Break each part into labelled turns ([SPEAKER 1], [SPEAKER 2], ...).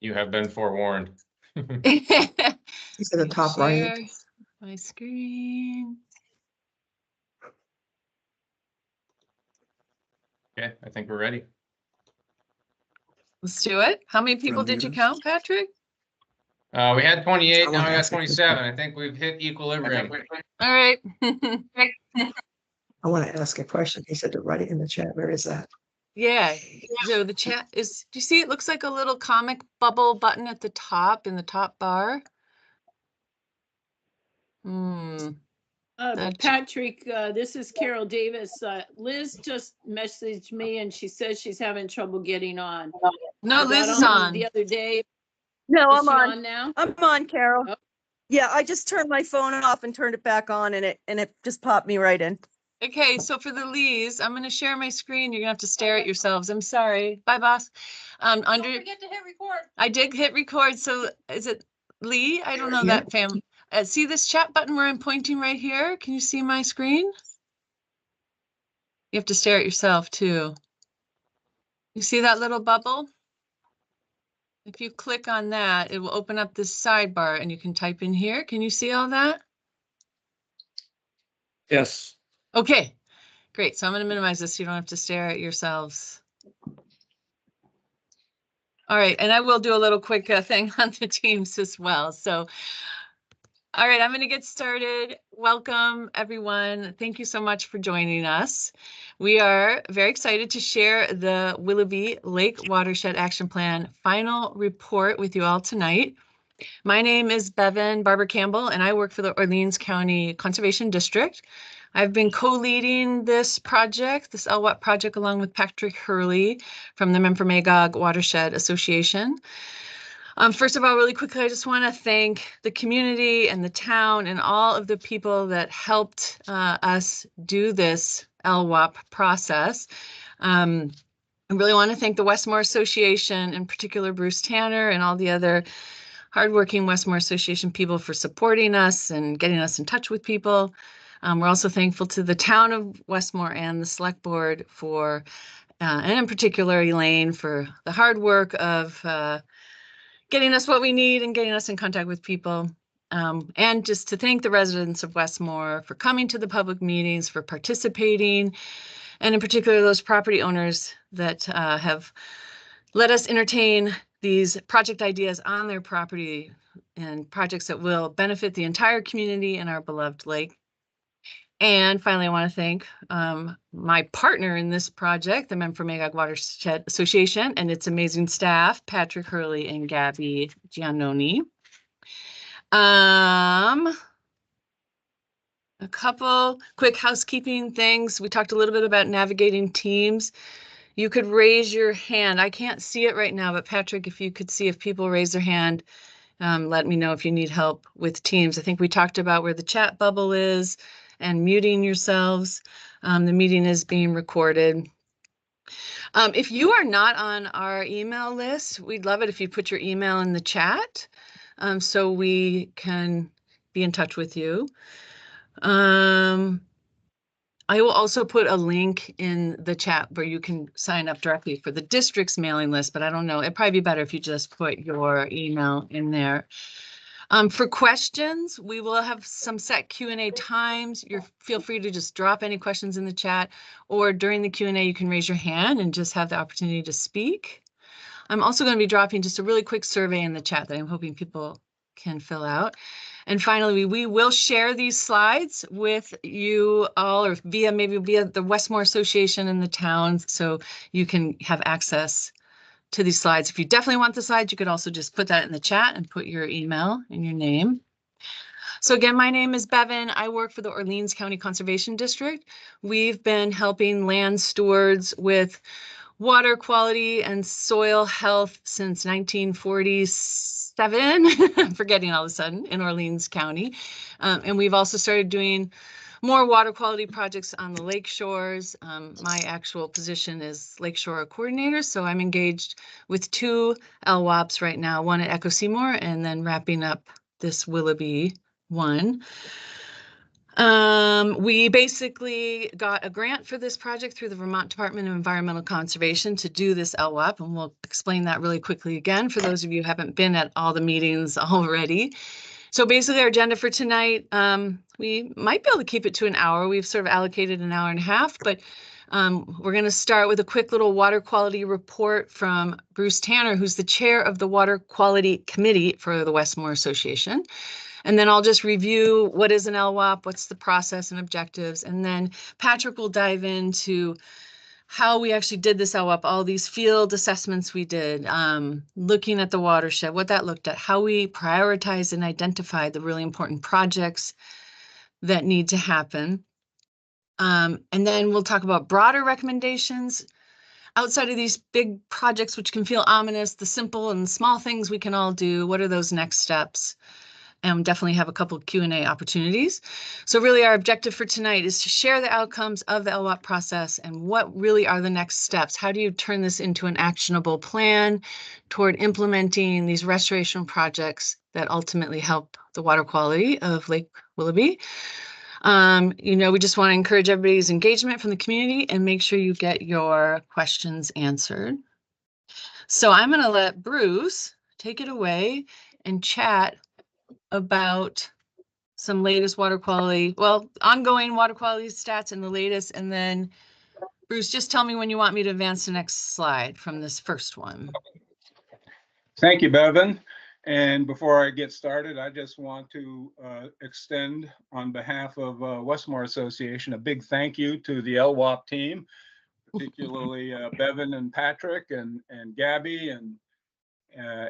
[SPEAKER 1] You have been forewarned.
[SPEAKER 2] He's at the top right.
[SPEAKER 3] My screen.
[SPEAKER 1] Okay, I think we're ready.
[SPEAKER 3] Let's do it. How many people did you count, Patrick?
[SPEAKER 1] We had 28, now we got 27. I think we've hit equilibrium.
[SPEAKER 3] All right.
[SPEAKER 2] I want to ask a question. He said to write it in the chat. Where is that?
[SPEAKER 3] Yeah. So the chat is, do you see it looks like a little comic bubble button at the top in the top bar?
[SPEAKER 4] Patrick, this is Carol Davis. Liz just messaged me and she says she's having trouble getting on.
[SPEAKER 3] No, Liz is on.
[SPEAKER 4] The other day.
[SPEAKER 5] No,
[SPEAKER 4] Is
[SPEAKER 5] I'm
[SPEAKER 4] she
[SPEAKER 5] on
[SPEAKER 4] now.
[SPEAKER 5] I'm on, Carol.
[SPEAKER 4] Oh.
[SPEAKER 5] Yeah, I just turned my phone off and turned it back on, and it just popped me right in.
[SPEAKER 3] Okay, so for the Lees, I'm going to share my screen. You're going to have to stare at yourselves. I'm sorry. Bye, boss.
[SPEAKER 4] Don't forget to hit record.
[SPEAKER 3] I did hit record. So is it Lee? I don't know
[SPEAKER 2] Yeah.
[SPEAKER 3] that family. See this chat button where I'm pointing right here? Can you see my screen? You have to stare at yourself too. You see that little bubble? If you click on that, it will open up this sidebar and you can type in here. Can you see all that?
[SPEAKER 6] Yes.
[SPEAKER 3] Okay, great. So I'm going to minimize this so you don't have to stare at yourselves. All right, and I will do a little quick thing on the teams as well. So, all right, I'm going to get started. Welcome, everyone. Thank you so much for joining us. We are very excited to share the Willoughby Lake Watershed Action Plan final report with you all tonight. My name is Bevan Barber Campbell, and I work for the Orleans County Conservation District. I've been co-leading this project, this LWAP project, along with Patrick Hurley from the Memphremagog Watershed Association. First of all, really quickly, I just want to thank the community and the town and all of the people that helped us do this LWAP process. I really want to thank the Westmore Association, in particular Bruce Tanner and all the other hardworking Westmore Association people for supporting us and getting us in touch with people. We're also thankful to the town of Westmore and the select board for, and in particular Elaine, for the hard work of getting us what we need and getting us in contact with people. And just to thank the residents of Westmore for coming to the public meetings, for participating, and in particular those property owners that have let us entertain these project ideas on their property and projects that will benefit the entire community and our beloved lake. And finally, I want to thank my partner in this project, the Memphremagog Watershed Association, and its amazing staff, Patrick Hurley and Gabby Giannoni. A couple quick housekeeping things. We talked a little bit about navigating teams. You could raise your hand. I can't see it right now, but Patrick, if you could see if people raise their hand, let me know if you need help with teams. I think we talked about where the chat bubble is and muting yourselves. The meeting is being recorded. If you are not on our email list, we'd love it if you put your email in the chat so we can be in touch with you. I will also put a link in the chat where you can sign up directly for the district's mailing list, but I don't know. It'd probably be better if you just put your email in there. For questions, we will have some set Q&A times. Feel free to just drop any questions in the chat, or during the Q&A, you can raise your hand and just have the opportunity to speak. I'm also going to be dropping just a really quick survey in the chat that I'm hoping people can fill out. And finally, we will share these slides with you all, or maybe via the Westmore Association and the towns, so you can have access to these slides. If you definitely want the slides, you could also just put that in the chat and put your email and your name. So again, my name is Bevan. I work for the Orleans County Conservation District. We've been helping land stewards with water quality and soil health since 1947. I'm forgetting all of a sudden, in Orleans County. And we've also started doing more water quality projects on the lake shores. My actual position is Lakeshore Coordinator, so I'm engaged with 2 LWAPs right now, one at Echo Seymour and then wrapping up this Willoughby one. We basically got a grant for this project through the Vermont Department of Environmental Conservation to do this LWAP, and we'll explain that really quickly again for those of you who haven't been at all the meetings already. So basically our agenda for tonight, we might be able to keep it to an hour. We've sort of allocated an hour and a half, but we're going to start with a quick little water quality report from Bruce Tanner, who's the chair of the Water Quality Committee for the Westmore Association. And then I'll just review what is an LWAP, what's the process and objectives. And then Patrick will dive into how we actually did this LWAP, all these field assessments we did, looking at the watershed, what that looked at, how we prioritized and identified the really important projects that need to happen. And then we'll talk about broader recommendations outside of these big projects, which can feel ominous, the simple and small things we can all do. What are those next steps? And definitely have a couple of Q&A opportunities. So really our objective for tonight is to share the outcomes of the LWAP process and what really are the next steps. How do you turn this into an actionable plan toward implementing these restoration projects that ultimately help the water quality of Lake Willoughby? We just want to encourage everybody's engagement from the community and make sure you get your questions answered. So I'm going to let Bruce take it away and chat about some latest water quality, ongoing water quality stats and the latest. And then Bruce, just tell me when you want me to advance the next slide from this first one.
[SPEAKER 6] Thank you, Bevan. And before I get started, I just want to extend on behalf of Westmore Association a big thank you to the LWAP team, particularly Bevan and Patrick and Gabby and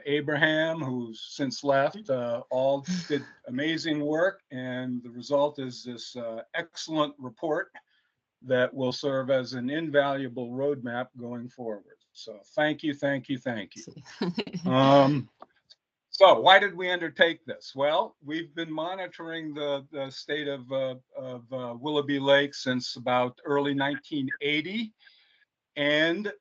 [SPEAKER 6] Abraham, who's since left. All did amazing work, and the result is this excellent report that will serve as an invaluable roadmap going forward. So thank you, thank you, thank you. So why did we undertake this? Well, we've been monitoring the state of Willoughby Lake since about early 1980, and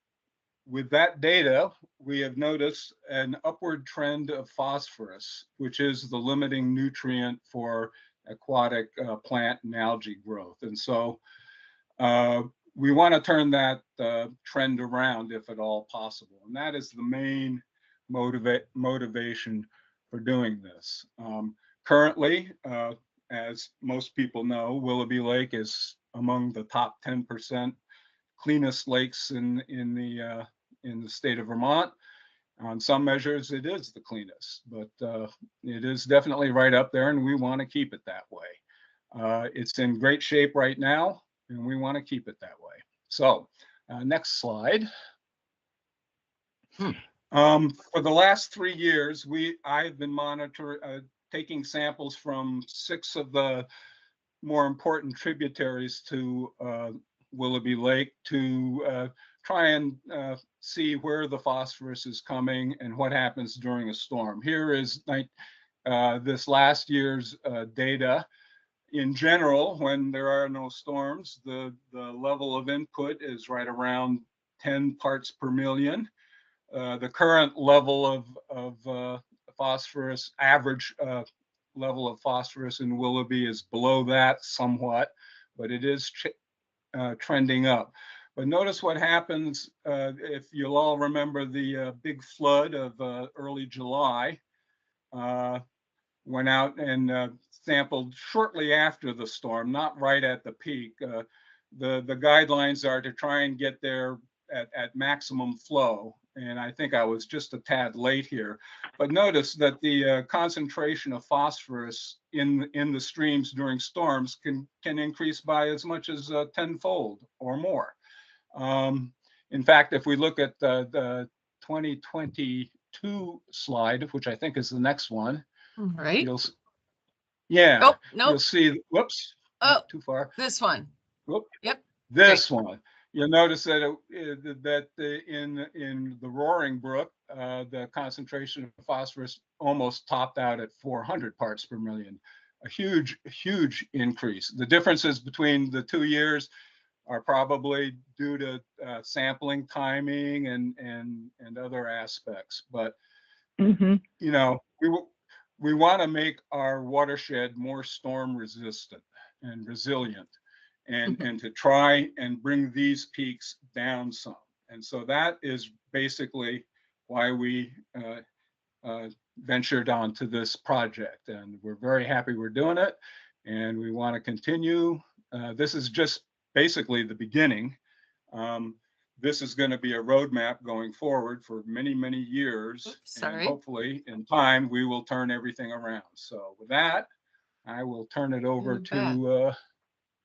[SPEAKER 6] with that data, we have noticed an upward trend of phosphorus, which is the limiting nutrient for aquatic plant and algae growth. And so we want to turn that trend around if at all possible. And that is the main motivation for doing this. Currently, as most people know, Willoughby Lake is among the top 10% cleanest lakes in the state of Vermont. On some measures, it is the cleanest, but it is definitely right up there, and we want to keep it that way. It's in great shape right now, and we want to keep it that way. So, next slide. For the last 3 years, I've been taking samples from 6 of the more important tributaries to Willoughby Lake to try and see where the phosphorus is coming and what happens during a storm. Here is this last year's data. In general, when there are no storms, the level of input is right around 10 parts per million. The current level of phosphorus, average level of phosphorus in Willoughby is below that somewhat, but it is trending up. But notice what happens if you'll all remember the big flood of early July. Went out and sampled shortly after the storm, not right at the peak. The guidelines are to try and get there at maximum flow. And I think I was just a tad late here. But notice that the concentration of phosphorus in the streams during storms can increase by as much as 10-fold or more. In fact, if we look at the 2022 slide, which I think is the next one,
[SPEAKER 3] Right.
[SPEAKER 6] You'll see, whoops, too far.
[SPEAKER 3] This one.
[SPEAKER 6] Whoop.
[SPEAKER 3] Yep.
[SPEAKER 6] This one. You'll notice that in the Roaring Brook, the concentration of phosphorus almost topped out at 400 parts per million. A huge increase. The differences between the 2 years are probably due to sampling timing and other aspects. But you know, we want to make our watershed more storm resistant. and resilient, and to try and bring these peaks down some. And so that is basically why we ventured onto this project, and we're very happy we're doing it, and we want to continue. This is just basically the beginning. This is going to be a roadmap going forward for many, many years.
[SPEAKER 3] Oops, sorry.
[SPEAKER 6] And hopefully in time, we will turn everything around. So with that, I will turn it over to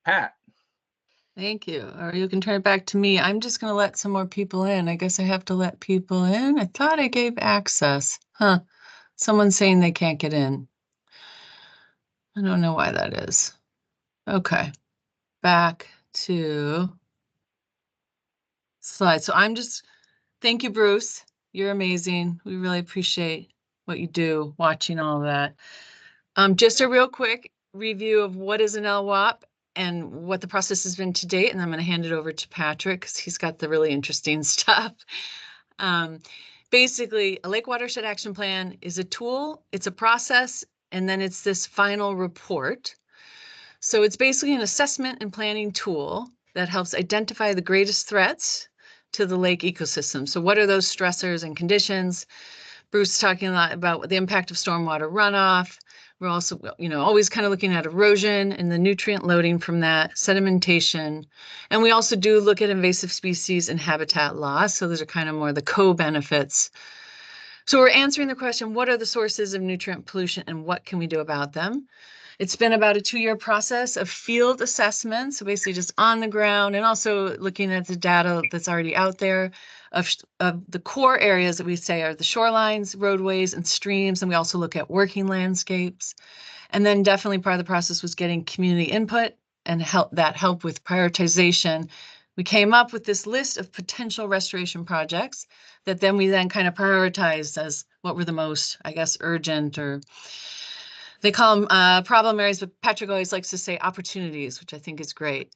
[SPEAKER 6] Pat.
[SPEAKER 3] Thank you. Or you can turn it back to me. I'm just going to let some more people in. I guess I have to let people in. I thought I gave access. Huh. Someone's saying they can't get in. I don't know why that is. Okay. Back to slide. So thank you, Bruce. You're amazing. We really appreciate what you do, watching all of that. Just a real quick review of what is an LWAP and what the process has been to date. And I'm going to hand it over to Patrick because he's got the really interesting stuff. Basically, a Lake Watershed Action Plan is a tool, it's a process, and then it's this final report. So it's basically an assessment and planning tool that helps identify the greatest threats to the lake ecosystem. So what are those stressors and conditions? Bruce is talking a lot about the impact of stormwater runoff. We're also, always kind of looking at erosion and the nutrient loading from that, sedimentation. And we also do look at invasive species and habitat loss. So those are kind of more the co-benefits. So we're answering the question, what are the sources of nutrient pollution and what can we do about them? It's been about a 2-year process of field assessments, so basically just on the ground, and also looking at the data that's already out there of the core areas that we say are the shorelines, roadways, and streams. And we also look at working landscapes. And then definitely part of the process was getting community input and help with prioritization. We came up with this list of potential restoration projects that we kind of prioritized as what were the most, I guess, urgent, or they call them problem areas, but Patrick always likes to say opportunities, which I think is great.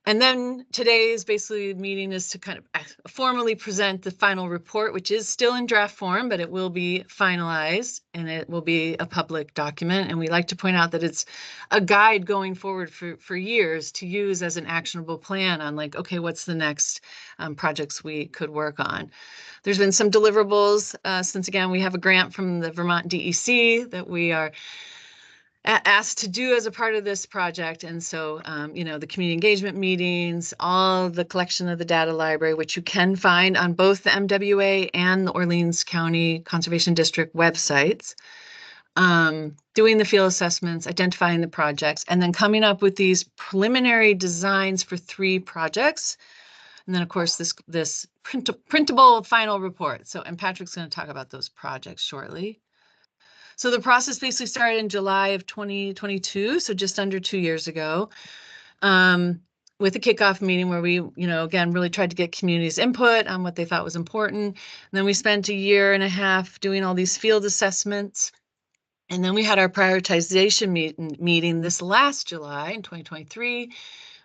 [SPEAKER 3] And then today's basically meeting is to kind of formally present the final report, which is still in draft form, but it will be finalized and it will be a public document. And we like to point out that it's a guide going forward for years to use as an actionable plan on like, okay, what's the next projects we could work on. There's been some deliverables since, again, we have a grant from the Vermont DEC that we are asked to do as a part of this project. And so, the community engagement meetings, all the collection of the data library, which you can find on both the MWA and the Orleans County Conservation District websites, doing the field assessments, identifying the projects, and then coming up with these preliminary designs for 3 projects. And then, of course, this printable final report. So, and Patrick's going to talk about those projects shortly. So the process basically started in July of 2022, so just under 2 years ago, with a kickoff meeting where we, again, really tried to get community's input on what they thought was important. And then we spent 1.5 years doing all these field assessments. And then we had our prioritization meeting this last July in 2023,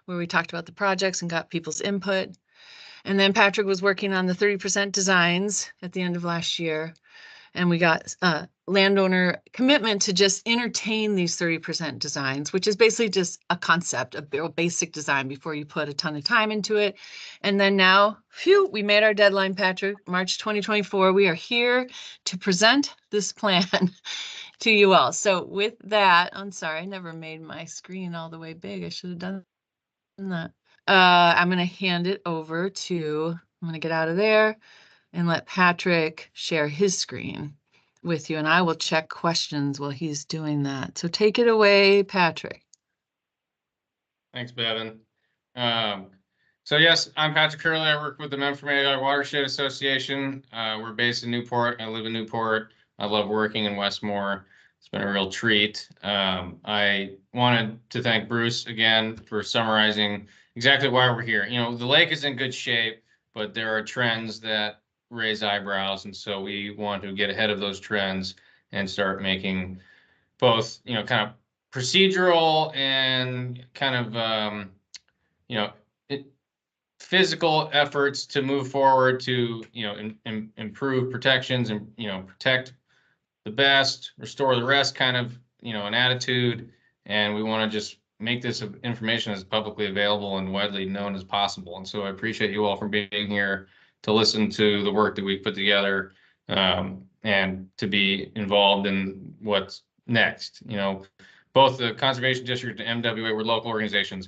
[SPEAKER 3] where we talked about the projects and got people's input. And then Patrick was working on the 30% designs at the end of last year. And we got landowner commitment to just entertain these 30% designs, which is basically just a concept, a basic design before you put a ton of time into it. And then now, we made our deadline, Patrick, March 2024. We are here to present this plan to you all. So with that, I'm sorry, I never made my screen all the way big. I should have done that. I'm going to hand it over to, I'm going to get out of there and let Patrick share his screen with you, and I will check questions while he's doing that. So take it away, Patrick.
[SPEAKER 1] Thanks, Bevan. So yes, I'm Patrick Curley. I work with the Lake Watershed Association. We're based in Newport. I live in Newport. I love working in Westmore. It's been a real treat. I wanted to thank Bruce again for summarizing exactly why we're here. The lake is in good shape, but there are trends that raise eyebrows, and so we want to get ahead of those trends and start making both kind of procedural and kind of physical efforts to move forward to improve protections and protect the best, restore the rest kind of an attitude. And we want to just make this information as publicly available and widely known as possible. And so I appreciate you all for being here to listen to the work that we put together, and to be involved in what's next. You know, both the Conservation District and MWA were local organizations.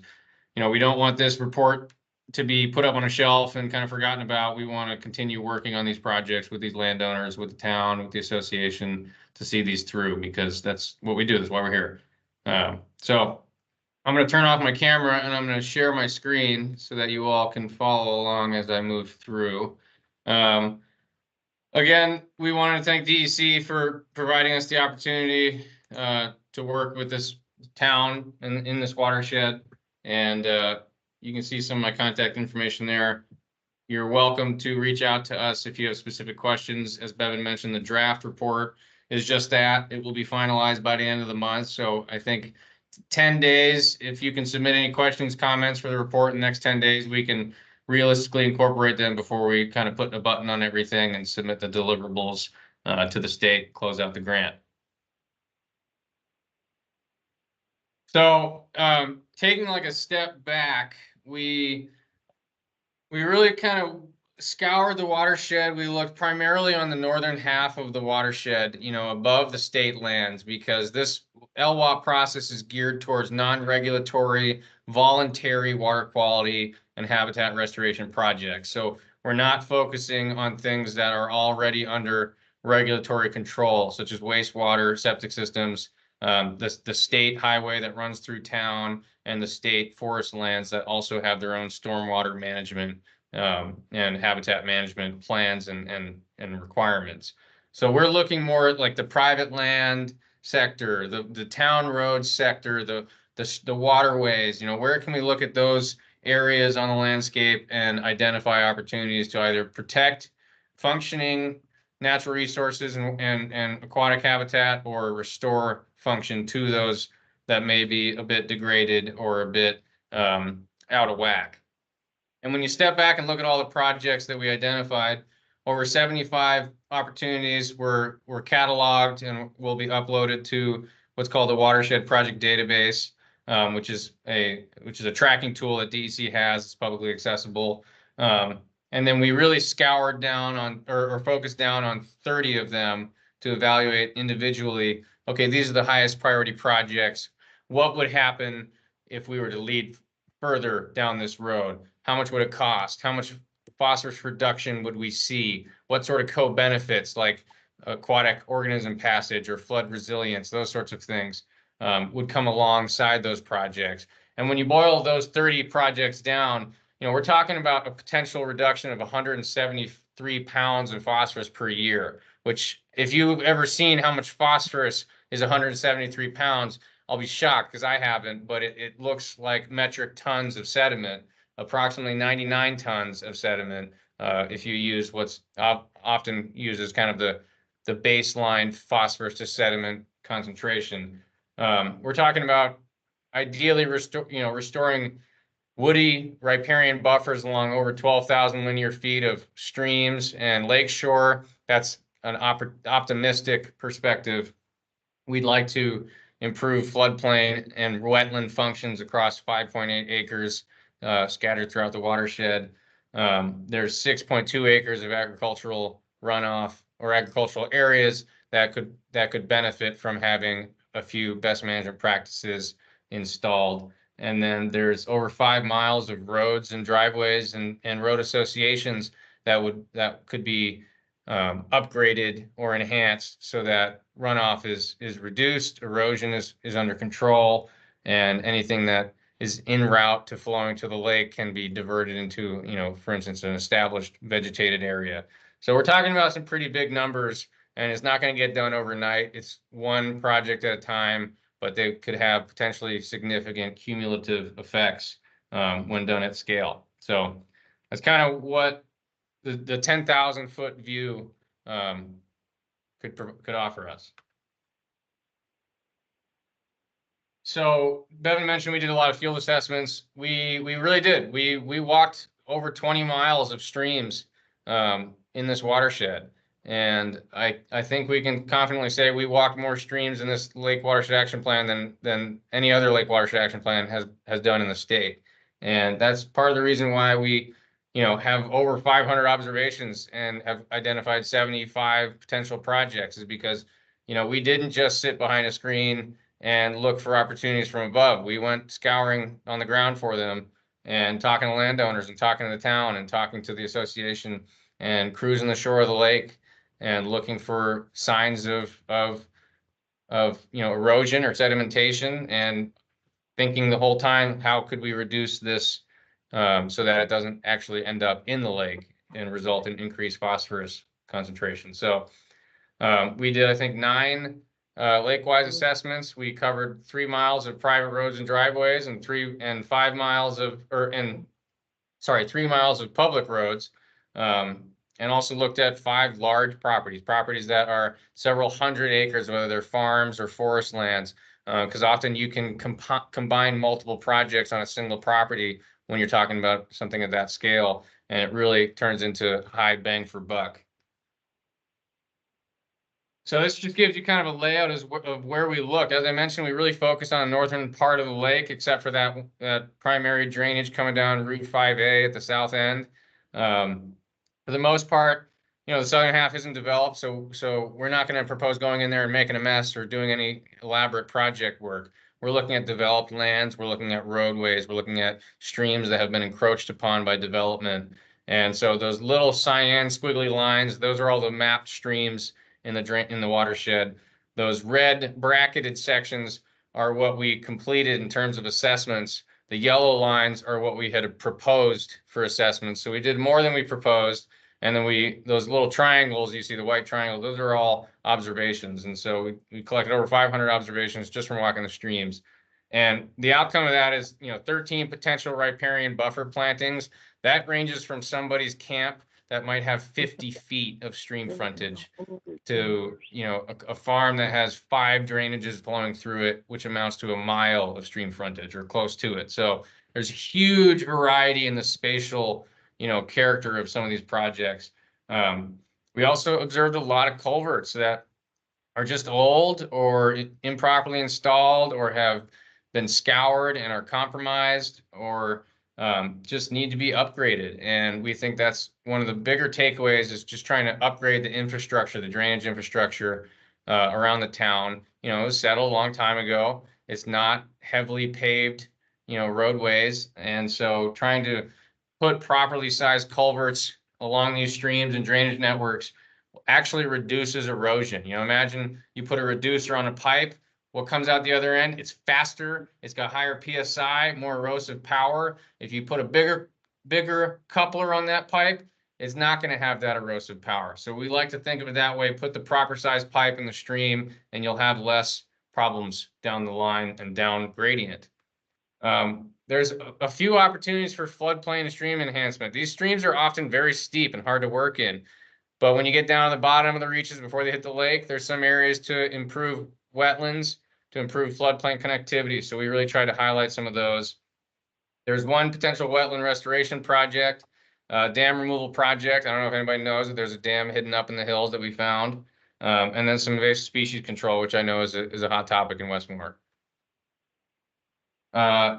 [SPEAKER 1] You know, we don't want this report to be put up on a shelf and kind of forgotten about. We want to continue working on these projects with these landowners, with the town, with the association to see these through, because that's what we do. That's why we're here. So I'm going to turn off my camera and I'm going to share my screen so that you all can follow along as I move through. Again, we want to thank DEC for providing us the opportunity to work with this town and in this watershed. And you can see some of my contact information there. You're welcome to reach out to us if you have specific questions. As Bevan mentioned, the draft report is just that. It will be finalized by the end of the month. So I think 10 days, if you can submit any questions, comments for the report in the next 10 days, we can realistically incorporate them before we kind of put a button on everything and submit the deliverables to the state, close out the grant. So taking like a step back, we really kind of scoured the watershed. We looked primarily on the northern half of the watershed, you know, above the state lands, because this LWAP process is geared towards non-regulatory, voluntary water quality and habitat restoration projects. So we're not focusing on things that are already under regulatory control, such as wastewater, septic systems, the state highway that runs through town, and the state forest lands that also have their own stormwater management and habitat management plans and requirements. So we're looking more at like the private land sector, the town road sector, the waterways. You know, where can we look at those areas on the landscape and identify opportunities to either protect functioning natural resources and aquatic habitat, or restore function to those that may be a bit degraded or a bit out of whack. And when you step back and look at all the projects that we identified, over 75 opportunities were cataloged and will be uploaded to what's called the Watershed Project Database, which is a tracking tool that DEC has. It's publicly accessible. And then we really scoured down on or focused down on 30 of them to evaluate individually. Okay, these are the highest priority projects. What would happen if we were to lead further down this road? How much would it cost? How much phosphorus reduction would we see? What sort of co-benefits like aquatic organism passage or flood resilience, those sorts of things would come alongside those projects? And when you boil those 30 projects down, you know, we're talking about a potential reduction of 173 pounds of phosphorus per year, which if you've ever seen how much phosphorus is 173 pounds, I'll be shocked because I haven't, but it looks like metric tons of sediment, approximately 99 tons of sediment, if you use what's often used as kind of the baseline phosphorus to sediment concentration. We're talking about ideally restoring woody riparian buffers along over 12,000 linear feet of streams and lakeshore. That's an optimistic perspective. We'd like to improve floodplain and wetland functions across 5.8 acres scattered throughout the watershed. There's 6.2 acres of agricultural runoff or agricultural areas that could benefit from having a few best management practices installed. And then there's over 5 miles of roads and driveways and road associations that could be upgraded or enhanced so that runoff is reduced, erosion is under control, and anything that is en route to flowing to the lake can be diverted into, you know, for instance, an established vegetated area. So we're talking about some pretty big numbers, and it's not going to get done overnight. It's one project at a time, but they could have potentially significant cumulative effects when done at scale. So that's kind of what the 10,000 foot view could offer us. So Bevan mentioned we did a lot of field assessments. We really did. We walked over 20 miles of streams in this watershed. And I think we can confidently say we walked more streams in this Lake Watershed Action Plan than any other Lake Watershed Action Plan has done in the state. And that's part of the reason why we, have over 500 observations and have identified 75 potential projects, is because, we didn't just sit behind a screen and look for opportunities from above. We went scouring on the ground for them and talking to landowners and talking to the town and talking to the association and cruising the shore of the lake and looking for signs of erosion or sedimentation, and thinking the whole time, how could we reduce this so that it doesn't actually end up in the lake and result in increased phosphorus concentration. So we did, I think, 9 lake-wise assessments. We covered 3 miles of private roads and driveways and 3 miles of 3 miles of public roads. And also looked at 5 large properties that are several hundred acres, whether they're farms or forest lands, because often you can combine multiple projects on a single property when you're talking about something at that scale, and it really turns into high bang for buck. So this just gives you kind of a layout of where we look. As I mentioned, we really focus on the northern part of the lake, except for that primary drainage coming down Route 5A at the south end. For the most part, the southern half isn't developed, so we're not going to propose going in there and making a mess or doing any elaborate project work. We're looking at developed lands, we're looking at roadways, we're looking at streams that have been encroached upon by development. And so those little cyan squiggly lines, those are all the mapped streams in the watershed. Those red bracketed sections are what we completed in terms of assessments. The yellow lines are what we had proposed for assessments. So we did more than we proposed. And then those little triangles, you see the white triangle, those are all observations. And so we collected over 500 observations just from walking the streams. And the outcome of that is, 13 potential riparian buffer plantings. That ranges from somebody's camp that might have 50 feet of stream frontage to, a farm that has 5 drainages flowing through it, which amounts to a mile of stream frontage or close to it. So there's huge variety in the spatial, character of some of these projects. We also observed a lot of culverts that are just old or improperly installed or have been scoured and are compromised or just need to be upgraded. And we think that's one of the bigger takeaways, is just trying to upgrade the infrastructure, the drainage infrastructure around the town. It was settled a long time ago. It's not heavily paved, roadways. And so trying to put properly sized culverts along these streams and drainage networks actually reduces erosion. Imagine you put a reducer on a pipe. What comes out the other end? It's faster. It's got higher PSI, more erosive power. If you put a bigger coupler on that pipe, it's not going to have that erosive power. So we like to think of it that way. Put the proper size pipe in the stream, and you'll have less problems down the line and down gradient. There's a few opportunities for floodplain and stream enhancement. These streams are often very steep and hard to work in. But when you get down to the bottom of the reaches before they hit the lake, there's some areas to improve wetlands, to improve floodplain connectivity. So we really try to highlight some of those. There's one potential wetland restoration project, dam removal project. I don't know if anybody knows that there's a dam hidden up in the hills that we found. And then some invasive species control, which I know is a hot topic in Westmore.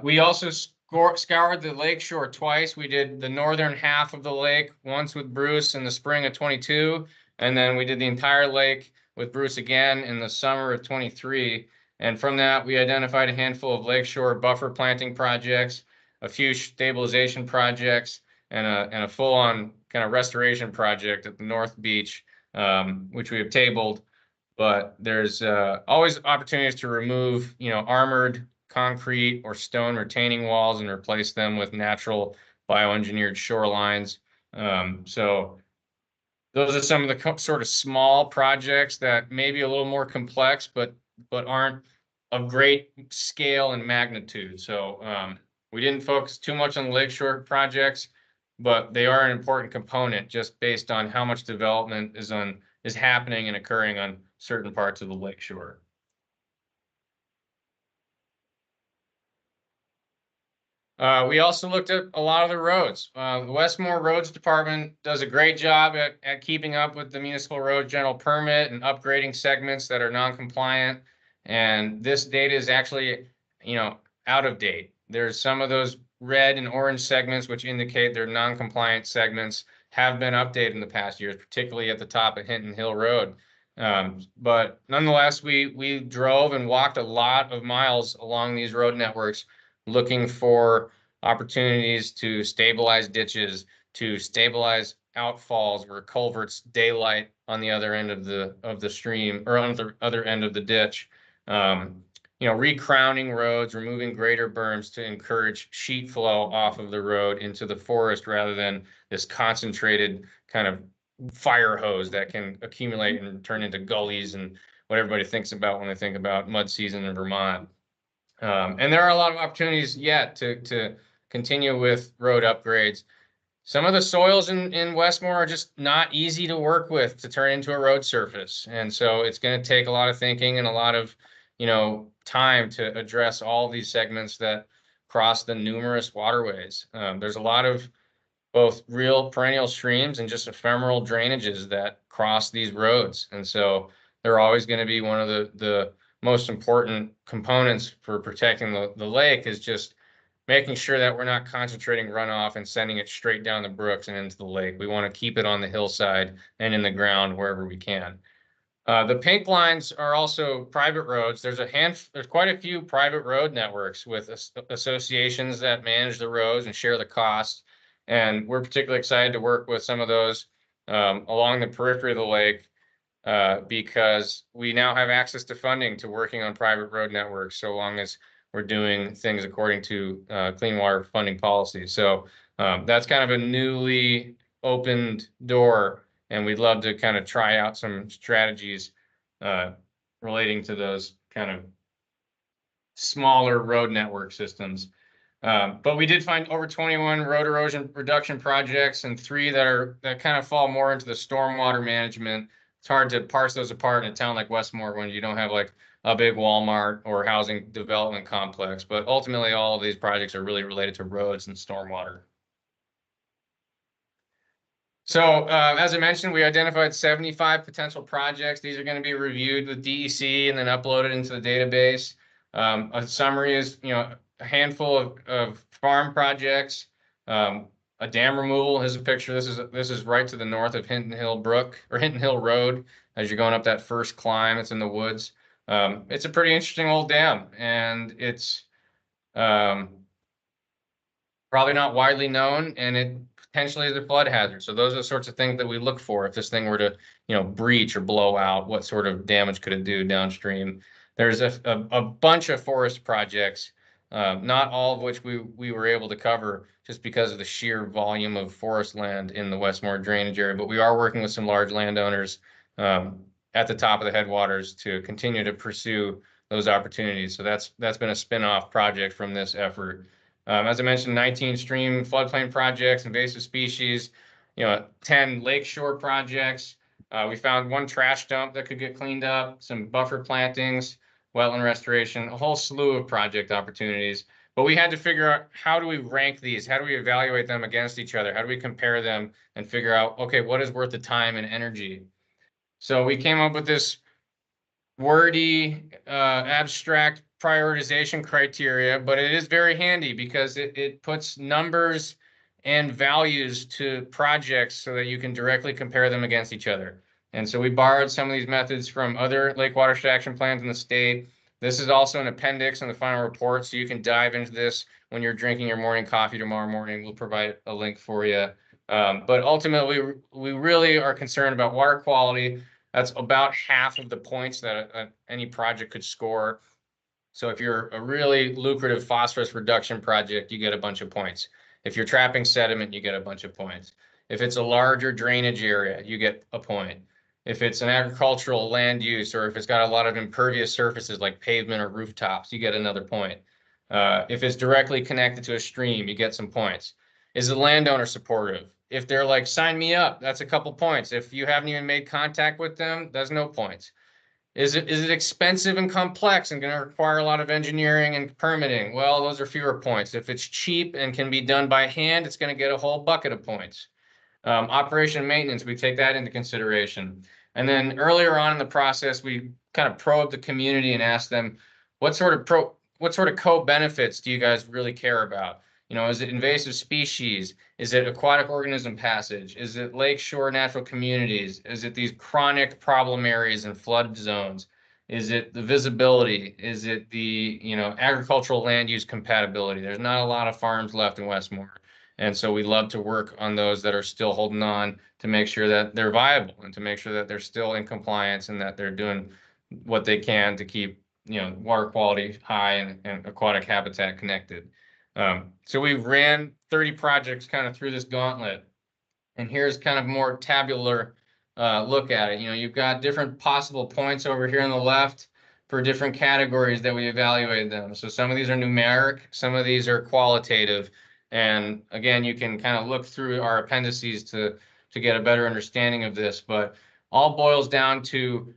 [SPEAKER 1] We also scoured the lakeshore twice. We did the northern half of the lake once with Bruce in the spring of 22, and then we did the entire lake with Bruce again in the summer of 23. And from that, we identified a handful of lakeshore buffer planting projects, a few stabilization projects, and a full-on kind of restoration project at the North Beach, which we have tabled. But there's always opportunities to remove, armored concrete or stone retaining walls and replace them with natural bioengineered shorelines. So those are some of the sort of small projects that may be a little more complex, but aren't of great scale and magnitude. So we didn't focus too much on the lakeshore projects, but they are an important component just based on how much development is happening and occurring on certain parts of the lake. Shore. We also looked at a lot of the roads. The Westmore Roads Department does a great job at keeping up with the municipal road general permit and upgrading segments that are non-compliant. And this data is actually, out of date. There's some of those red and orange segments which indicate they're non-compliant segments have been updated in the past years, particularly at the top of Hinton Hill Road. But nonetheless, we drove and walked a lot of miles along these road networks, looking for opportunities to stabilize ditches, to stabilize outfalls where culverts daylight on the other end of the stream or on the other end of the ditch. Recrowning roads, removing greater berms to encourage sheet flow off of the road into the forest rather than this concentrated kind of fire hose that can accumulate and turn into gullies and what everybody thinks about when they think about mud season in Vermont. And there are a lot of opportunities yet to continue with road upgrades. Some of the soils in Westmore are just not easy to work with to turn into a road surface. And so it's going to take a lot of thinking and a lot of, time to address all these segments that cross the numerous waterways. There's a lot of both real perennial streams and just ephemeral drainages that cross these roads. And so they're always going to be one of the most important components for protecting the lake is just making sure that we're not concentrating runoff and sending it straight down the brooks and into the lake. We want to keep it on the hillside and in the ground wherever we can. The pink lines are also private roads. There's quite a few private road networks with associations that manage the roads and share the costs. And we're particularly excited to work with some of those along the periphery of the lake because we now have access to funding to working on private road networks so long as we're doing things according to clean water funding policy. So that's kind of a newly opened door, and we'd love to kind of try out some strategies relating to those kind of smaller road network systems. But we did find over 21 road erosion reduction projects and 3 that kind of fall more into the stormwater management. It's hard to parse those apart in a town like Westmore when you don't have like a big Walmart or housing development complex. But ultimately, all of these projects are really related to roads and stormwater. So as I mentioned, we identified 75 potential projects. These are going to be reviewed with DEC and then uploaded into the database. A summary is, a handful of farm projects. A dam removal is a picture. This is right to the north of Hinton Hill Brook or Hinton Hill Road as you're going up that first climb. It's in the woods. It's a pretty interesting old dam, and it's probably not widely known, and it potentially is a flood hazard. So those are the sorts of things that we look for if this thing were to, breach or blow out. What sort of damage could it do downstream? There's a bunch of forest projects, not all of which we were able to cover just because of the sheer volume of forest land in the Westmore drainage area. But we are working with some large landowners at the top of the headwaters to continue to pursue those opportunities. So that's been a spin-off project from this effort. As I mentioned, 19 stream floodplain projects, invasive species, 10 lakeshore projects. We found 1 trash dump that could get cleaned up, some buffer plantings, wetland restoration, a whole slew of project opportunities. But we had to figure out, how do we rank these? How do we evaluate them against each other? How do we compare them and figure out, okay, what is worth the time and energy? So we came up with this wordy, abstract prioritization criteria, but it is very handy because it puts numbers and values to projects so that you can directly compare them against each other. And so we borrowed some of these methods from other lake watershed action plans in the state. This is also an appendix in the final report, so you can dive into this when you're drinking your morning coffee tomorrow morning. We'll provide a link for you. But ultimately, we really are concerned about water quality. That's about half of the points that any project could score. So if you're a really lucrative phosphorus reduction project, you get a bunch of points. If you're trapping sediment, you get a bunch of points. If it's a larger drainage area, you get a point. If it's an agricultural land use, or if it's got a lot of impervious surfaces like pavement or rooftops, you get another point. If it's directly connected to a stream, you get some points. Is the landowner supportive? If they're like, sign me up, that's a couple points. If you haven't even made contact with them, that's no points. Is it expensive and complex and going to require a lot of engineering and permitting? Well, those are fewer points. If it's cheap and can be done by hand, it's going to get a whole bucket of points. Operation and maintenance, we take that into consideration. And then earlier on in the process, we kind of probe the community and ask them, what sort of co-benefits do you guys really care about? You know, is it invasive species? Is it aquatic organism passage? Is it lakeshore natural communities? Is it these chronic problem areas and flood zones? Is it the visibility? Is it the, you know, agricultural land use compatibility? There's not a lot of farms left in Westmore. And so we love to work on those that are still holding on to make sure that they're viable and to make sure that they're still in compliance and that they're doing what they can to keep, you know, water quality high and aquatic habitat connected. So we've ran 30 projects kind of through this gauntlet. And here's kind of more tabular look at it. You know, you've got different possible points over here on the left for different categories that we evaluated them. So some of these are numeric, some of these are qualitative. And again, you can kind of look through our appendices to get a better understanding of this, but all boils down to,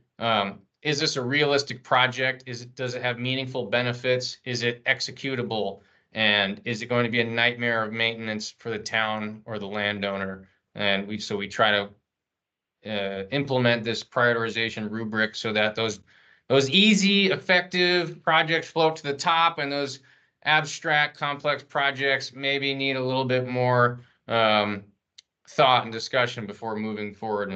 [SPEAKER 1] is this a realistic project? Does it have meaningful benefits? Is it executable? And is it going to be a nightmare of maintenance for the town or the landowner? And we try to implement this prioritization rubric so that those easy, effective projects float to the top, and those abstract, complex projects maybe need a little bit more thought and discussion before moving forward.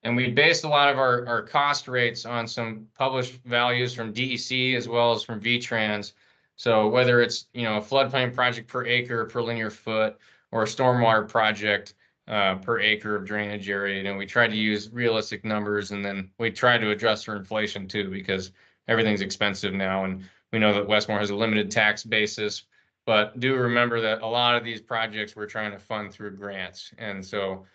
[SPEAKER 1] And we based a lot of our cost rates on some published values from DEC as well as from VTrans. So whether it's, you know, a floodplain project per acre, per linear foot, or a stormwater project per acre of drainage area, you know, we try to use realistic numbers, and then we try to adjust for inflation too, because everything's expensive now, and we know that Westmore has a limited tax basis. But do remember that a lot of these projects we're trying to fund through grants, and so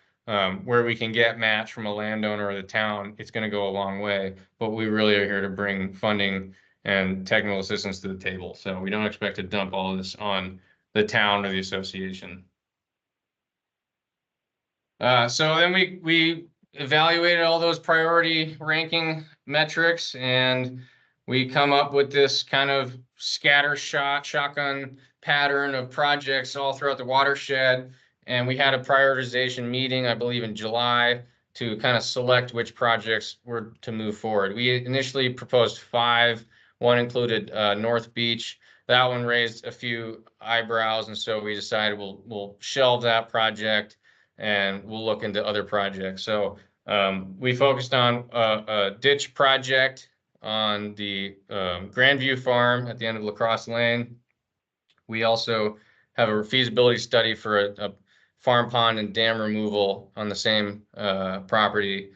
[SPEAKER 1] where we can get match from a landowner or the town, it's going to go a long way. But we really are here to bring funding and technical assistance to the table. So we don't expect to dump all of this on the town or the association. So then we evaluated all those priority ranking metrics, and we come up with this kind of shotgun pattern of projects all throughout the watershed. And we had a prioritization meeting, I believe in July, to kind of select which projects were to move forward. We initially proposed 5. One included North Beach. That one raised a few eyebrows, and so we decided we'll shelve that project and we'll look into other projects. So we focused on a ditch project on the Grandview Farm at the end of La Crosse Lane. We also have a feasibility study for a farm pond and dam removal on the same property.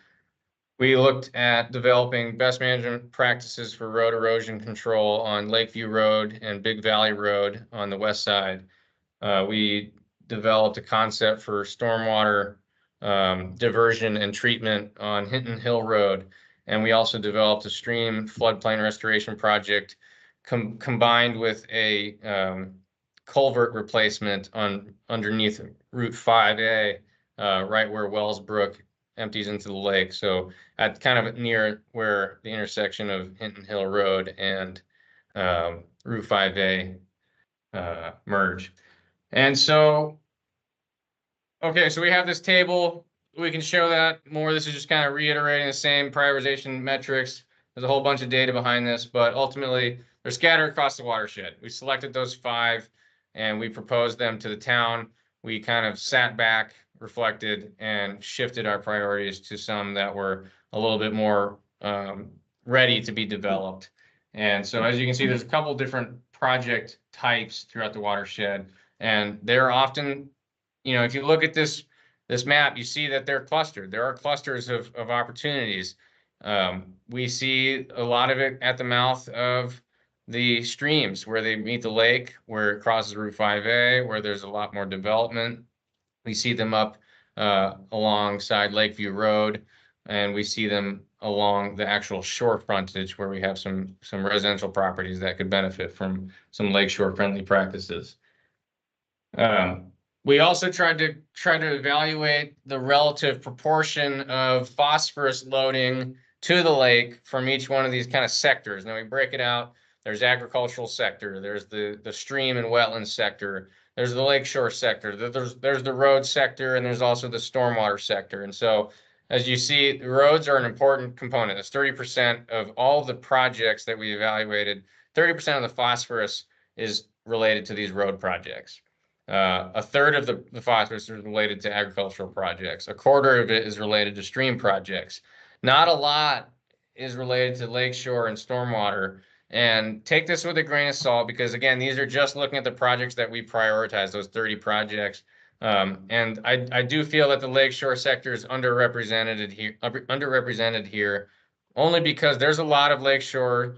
[SPEAKER 1] We looked at developing best management practices for road erosion control on Lakeview Road and Big Valley Road on the west side. We developed a concept for stormwater diversion and treatment on Hinton Hill Road. And we also developed a stream floodplain restoration project combined with a culvert replacement underneath Route 5A, right where Wells Brook empties into the lake. So at kind of near where the intersection of Hinton Hill Road and Route 5A merge. And so, okay, so we have this table. We can show that more. This is just kind of reiterating the same prioritization metrics. There's a whole bunch of data behind this, but ultimately they're scattered across the watershed. We selected those 5 and we proposed them to the town. We kind of sat back, reflected, and shifted our priorities to some that were a little bit more ready to be developed. And so as you can see, there's a couple different project types throughout the watershed, and they're often, you know, if you look at this map, you see that they're clustered. There are clusters of opportunities. We see a lot of it at the mouth of the streams where they meet the lake, where it crosses Route 5A, where there's a lot more development. We see them up alongside Lakeview Road, and we see them along the actual shore frontage where we have some residential properties that could benefit from some lakeshore friendly practices. We also tried to evaluate the relative proportion of phosphorus loading to the lake from each one of these kind of sectors. Now we break it out. There's agricultural sector, there's the stream and wetland sector, there's the lakeshore sector, there's the road sector, and there's also the stormwater sector. And so as you see, the roads are an important component. It's 30% of all the projects that we evaluated. 30% of the phosphorus is related to these road projects. A third of the phosphorus is related to agricultural projects. A quarter of it is related to stream projects. Not a lot is related to lakeshore and stormwater. And take this with a grain of salt, because again, these are just looking at the projects that we prioritize, those 30 projects. And I do feel that the lakeshore sector is underrepresented here, only because there's a lot of lakeshore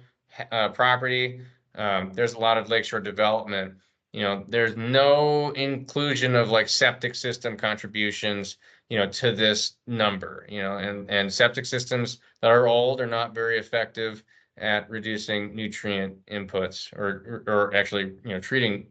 [SPEAKER 1] property. There's a lot of lakeshore development. You know, there's no inclusion of like septic system contributions, you know, to this number, you know, and septic systems that are old are not very effective at reducing nutrient inputs or actually, you know, treating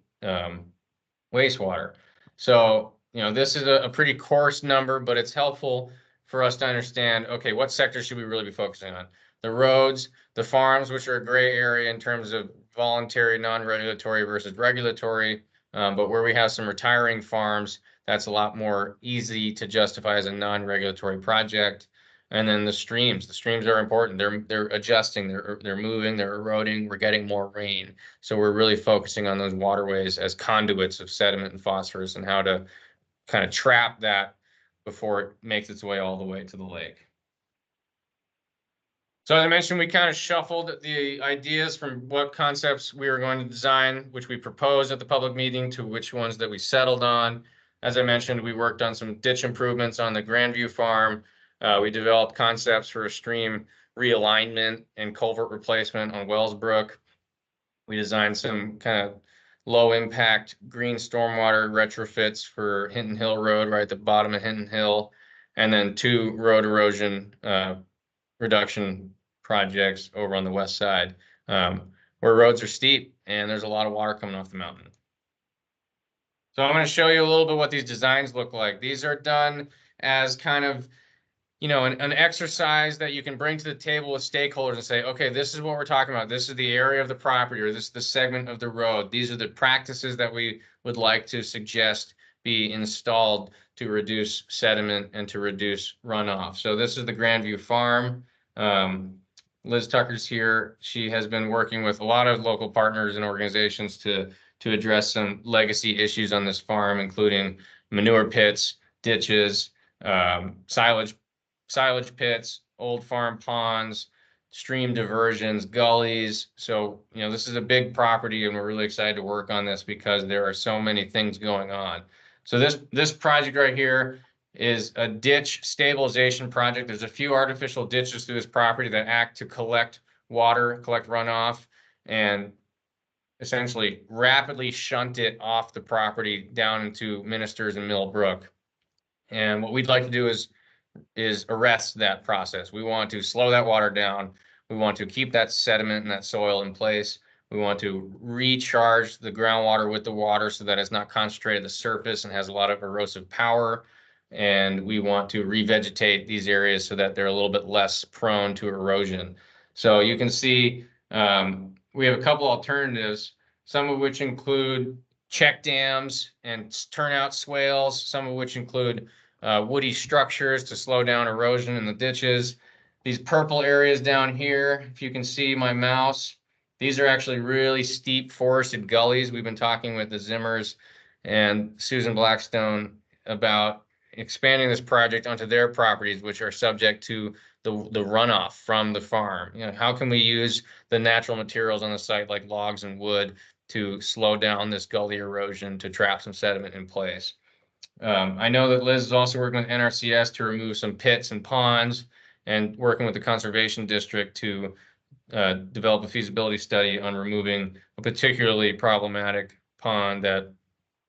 [SPEAKER 1] wastewater. So, you know, this is a pretty coarse number, but it's helpful for us to understand, okay, what sectors should we really be focusing on? The roads, the farms, which are a gray area in terms of voluntary, non-regulatory versus regulatory, but where we have some retiring farms, that's a lot more easy to justify as a non-regulatory project. And then the streams are important. They're adjusting, they're moving, they're eroding, we're getting more rain. So we're really focusing on those waterways as conduits of sediment and phosphorus and how to kind of trap that before it makes its way all the way to the lake. So as I mentioned, we kind of shuffled the ideas from what concepts we were going to design, which we proposed at the public meeting, to which ones that we settled on. As I mentioned, we worked on some ditch improvements on the Grandview farm. We developed concepts for a stream realignment and culvert replacement on Wellsbrook. We designed some kind of low impact green stormwater retrofits for Hinton Hill Road right at the bottom of Hinton Hill, and then 2 road erosion reduction projects over on the west side, where roads are steep and there's a lot of water coming off the mountain. So I'm going to show you a little bit what these designs look like. These are done as kind of, you know, an exercise that you can bring to the table with stakeholders and say, okay, this is what we're talking about. This is the area of the property, or this is the segment of the road. These are the practices that we would like to suggest be installed to reduce sediment and to reduce runoff. So this is the Grandview farm. Liz Tucker's here. She has been working with a lot of local partners and organizations to address some legacy issues on this farm, including manure pits, ditches, silage pits, old farm ponds, stream diversions, gullies. So, you know, this is a big property and we're really excited to work on this because there are so many things going on. So this project right here is a ditch stabilization project. There's a few artificial ditches through this property that act to collect water, collect runoff, and essentially rapidly shunt it off the property down into Ministers and Mill Brook. And what we'd like to do is arrest that process. We want to slow that water down. We want to keep that sediment and that soil in place. We want to recharge the groundwater with the water so that it's not concentrated at the surface and has a lot of erosive power. And we want to revegetate these areas so that they're a little bit less prone to erosion. So you can see we have a couple alternatives, some of which include check dams and turnout swales, some of which include woody structures to slow down erosion in the ditches. These purple areas down here, if you can see my mouse, these are actually really steep forested gullies. We've been talking with the Zimmers and Susan Blackstone about expanding this project onto their properties, which are subject to the runoff from the farm. You know, how can we use the natural materials on the site like logs and wood to slow down this gully erosion to trap some sediment in place? I know that Liz is also working with NRCS to remove some pits and ponds and working with the Conservation District to develop a feasibility study on removing a particularly problematic pond that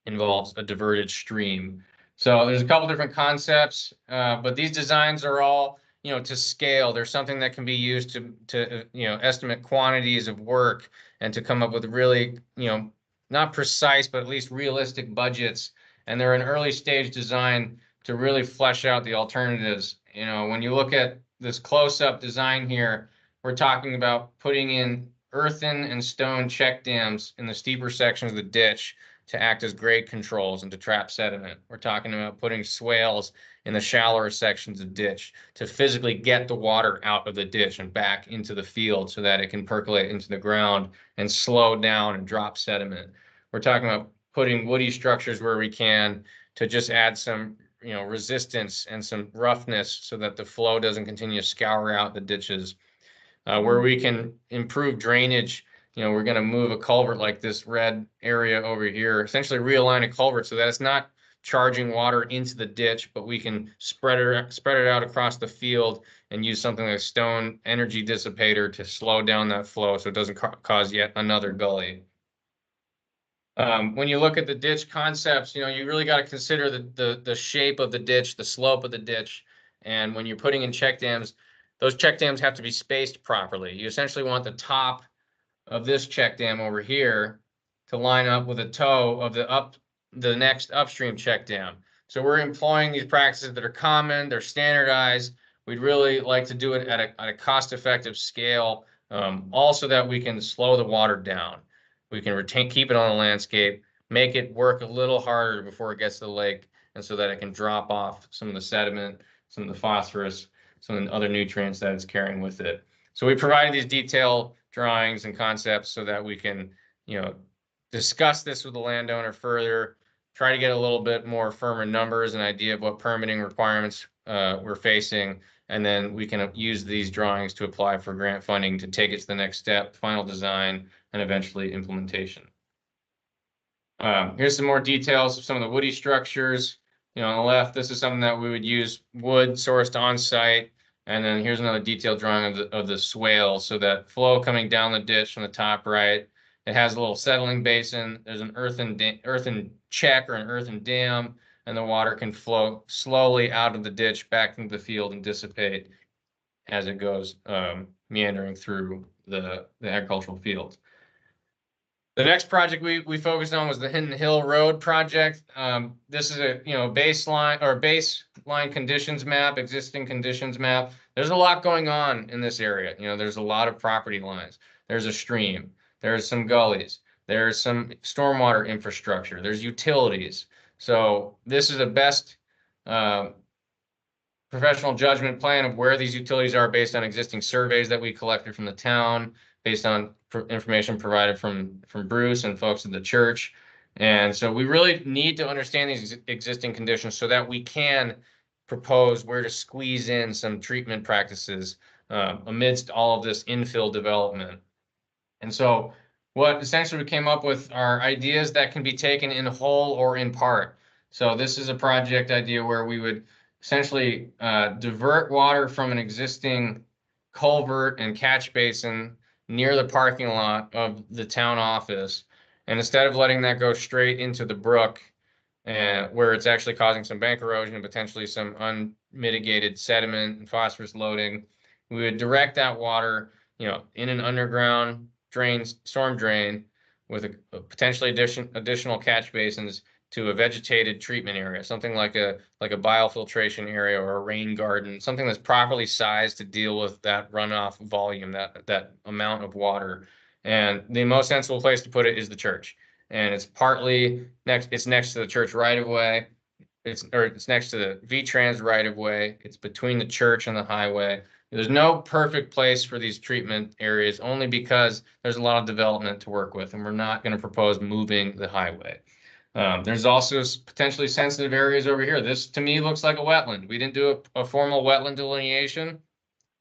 [SPEAKER 1] involves a diverted stream. So there's a couple different concepts, but these designs are all, you know, to scale. There's something that can be used to you know, estimate quantities of work and to come up with really, you know, not precise, but at least realistic budgets. And they're an early stage design to really flesh out the alternatives. You know, when you look at this close-up design here, we're talking about putting in earthen and stone check dams in the steeper sections of the ditch to act as grade controls and to trap sediment. We're talking about putting swales in the shallower sections of ditch to physically get the water out of the ditch and back into the field so that it can percolate into the ground and slow down and drop sediment. We're talking about putting woody structures where we can to just add some, resistance and some roughness so that the flow doesn't continue to scour out the ditches. Where we can improve drainage, we're going to move a culvert like this red area over here, essentially realign a culvert so that it's not charging water into the ditch, but we can spread it out across the field and use something like a stone energy dissipator to slow down that flow so it doesn't cause yet another gully. When you look at the ditch concepts, you really got to consider the shape of the ditch, the slope of the ditch. And when you're putting in check dams, those check dams have to be spaced properly. You essentially want the top of this check dam over here to line up with the toe of the next upstream check dam. So we're employing these practices that are common, they're standardized. We'd really like to do it at a cost-effective scale, also that we can slow the water down. We can keep it on the landscape, make it work a little harder before it gets to the lake, and so that it can drop off some of the sediment, some of the phosphorus, some of the other nutrients that it's carrying with it. So we provided these detailed drawings and concepts so that we can, discuss this with the landowner further, try to get a little bit more firmer numbers, an idea of what permitting requirements we're facing, and then we can use these drawings to apply for grant funding to take it to the next step, final design, and eventually implementation. Here's some more details of some of the woody structures. On the left, this is something that we would use wood sourced on site. And then here's another detailed drawing of the swale so that flow coming down the ditch from the top right. It has a little settling basin. There's an earthen check or an earthen dam, and the water can flow slowly out of the ditch back into the field and dissipate as it goes meandering through the agricultural fields. The next project we focused on was the Hinton Hill Road project. This is a baseline conditions map, existing conditions map. There's a lot going on in this area. There's a lot of property lines. There's a stream. There's some gullies. There's some stormwater infrastructure. There's utilities. So this is a best professional judgment plan of where these utilities are based on existing surveys that we collected from the town, based on information provided from Bruce and folks at the church. And so we really need to understand these existing conditions so that we can propose where to squeeze in some treatment practices amidst all of this infill development. And so what essentially we came up with are ideas that can be taken in whole or in part. So this is a project idea where we would essentially divert water from an existing culvert and catch basin near the parking lot of the town office. And instead of letting that go straight into the brook, where it's actually causing some bank erosion and potentially some unmitigated sediment and phosphorus loading, we would direct that water, in an underground storm drain with a potentially additional catch basins to a vegetated treatment area, something like a biofiltration area or a rain garden, something that's properly sized to deal with that runoff volume, that amount of water. And the most sensible place to put it is the church. And it's next to the church right of way. It's next to the VTrans right of way. It's between the church and the highway. There's no perfect place for these treatment areas only because there's a lot of development to work with, and we're not going to propose moving the highway. There's also potentially sensitive areas over here. This to me looks like a wetland. We didn't do a formal wetland delineation,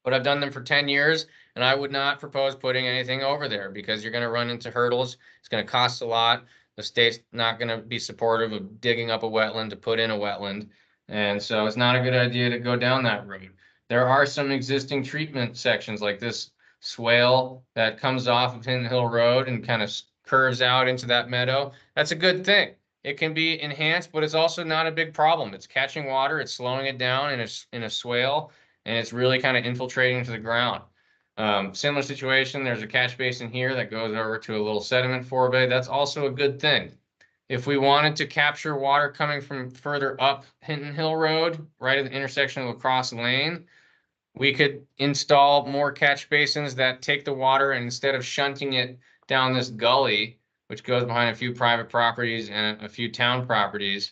[SPEAKER 1] but I've done them for 10 years, and I would not propose putting anything over there because you're going to run into hurdles. It's going to cost a lot. The state's not going to be supportive of digging up a wetland to put in a wetland. And so it's not a good idea to go down that road. There are some existing treatment sections like this swale that comes off of Hinton Hill Road and kind of curves out into that meadow. That's a good thing. It can be enhanced, but it's also not a big problem. It's catching water, it's slowing it down in a swale, and it's really kind of infiltrating to the ground. Similar situation, there's a catch basin here that goes over to a little sediment forebay. That's also a good thing. If we wanted to capture water coming from further up Hinton Hill Road, right at the intersection of La Crosse Lane, We could install more catch basins that take the water, and instead of shunting it down this gully, which goes behind a few private properties and a few town properties,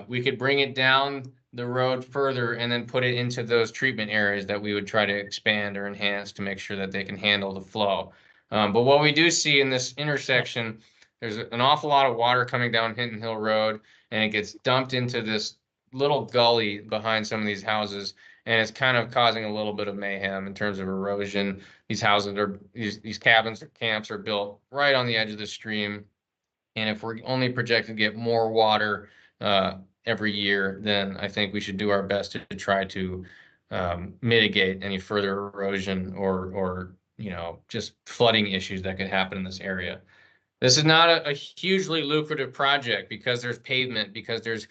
[SPEAKER 1] we could bring it down the road further and then put it into those treatment areas that we would try to expand or enhance to make sure that they can handle the flow. But what we do see in this intersection, there's an awful lot of water coming down Hinton Hill Road, and it gets dumped into this little gully behind some of these houses, and it's kind of causing a little bit of mayhem in terms of erosion. These houses are, these cabins or camps are built right on the edge of the stream. And if we're only projected to get more water every year, then I think we should do our best to try to mitigate any further erosion or just flooding issues that could happen in this area. This is not a hugely lucrative project because there's pavement, because there's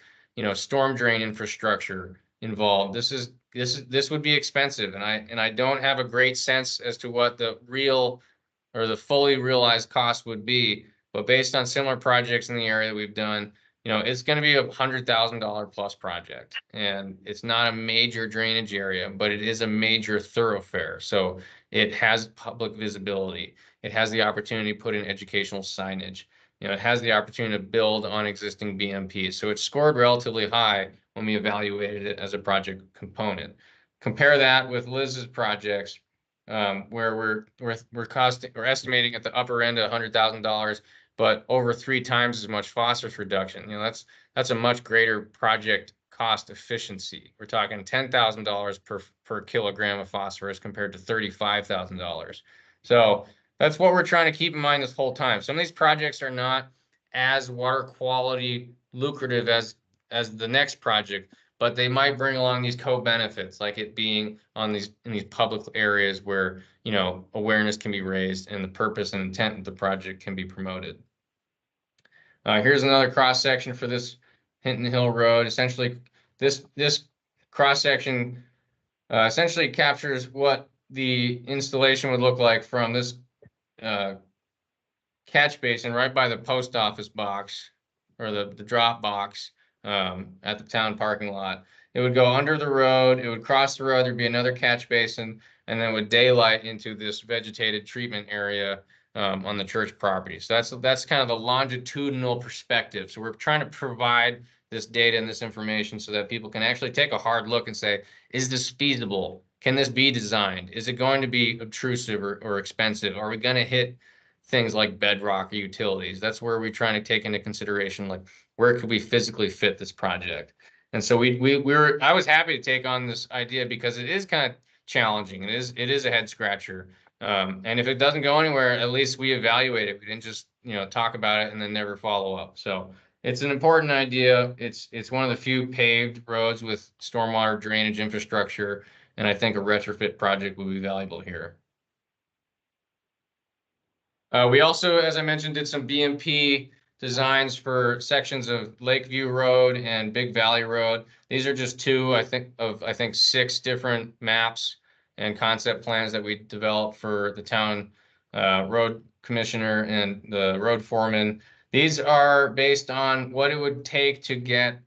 [SPEAKER 1] storm drain infrastructure involved. This would be expensive, and I don't have a great sense as to what the real or the fully realized cost would be. But based on similar projects in the area that we've done, it's going to be $100,000 plus project, and it's not a major drainage area, but it is a major thoroughfare. So it has public visibility. It has the opportunity to put in educational signage. It has the opportunity to build on existing BMPs. So it's scored relatively high when we evaluated it as a project component. Compare that with Liz's projects, where we're estimating at the upper end of $100,000, but over 3 times as much phosphorus reduction. That's a much greater project cost efficiency. We're talking $10,000 per kilogram of phosphorus compared to $35,000. So that's what we're trying to keep in mind this whole time. Some of these projects are not as water quality lucrative as the next project, but they might bring along these co-benefits, like it being in these public areas where awareness can be raised and the purpose and intent of the project can be promoted. Here's another cross section for this Hinton Hill Road. Essentially, this cross section essentially captures what the installation would look like from this catch basin right by the post office box, or the drop box at the town parking lot. It would go under the road, it would cross the road, there'd be another catch basin, and then it would daylight into this vegetated treatment area on the church property. So that's kind of a longitudinal perspective. So we're trying to provide this data and this information so that people can actually take a hard look and say, is this feasible? Can this be designed? Is it going to be obtrusive or expensive? Are we going to hit things like bedrock or utilities? That's where we're trying to take into consideration, like, where could we physically fit this project? And so I was happy to take on this idea because it is kind of challenging. It is a head scratcher. And if it doesn't go anywhere, at least we evaluate it. We didn't just talk about it and then never follow up. So it's an important idea. It's one of the few paved roads with stormwater drainage infrastructure, and I think a retrofit project would be valuable here. We also, as I mentioned, did some BMP designs for sections of Lakeview Road and Big Valley Road. These are just 2, I think 6 different maps and concept plans that we developed for the town road commissioner and the road foreman. These are based on what it would take to get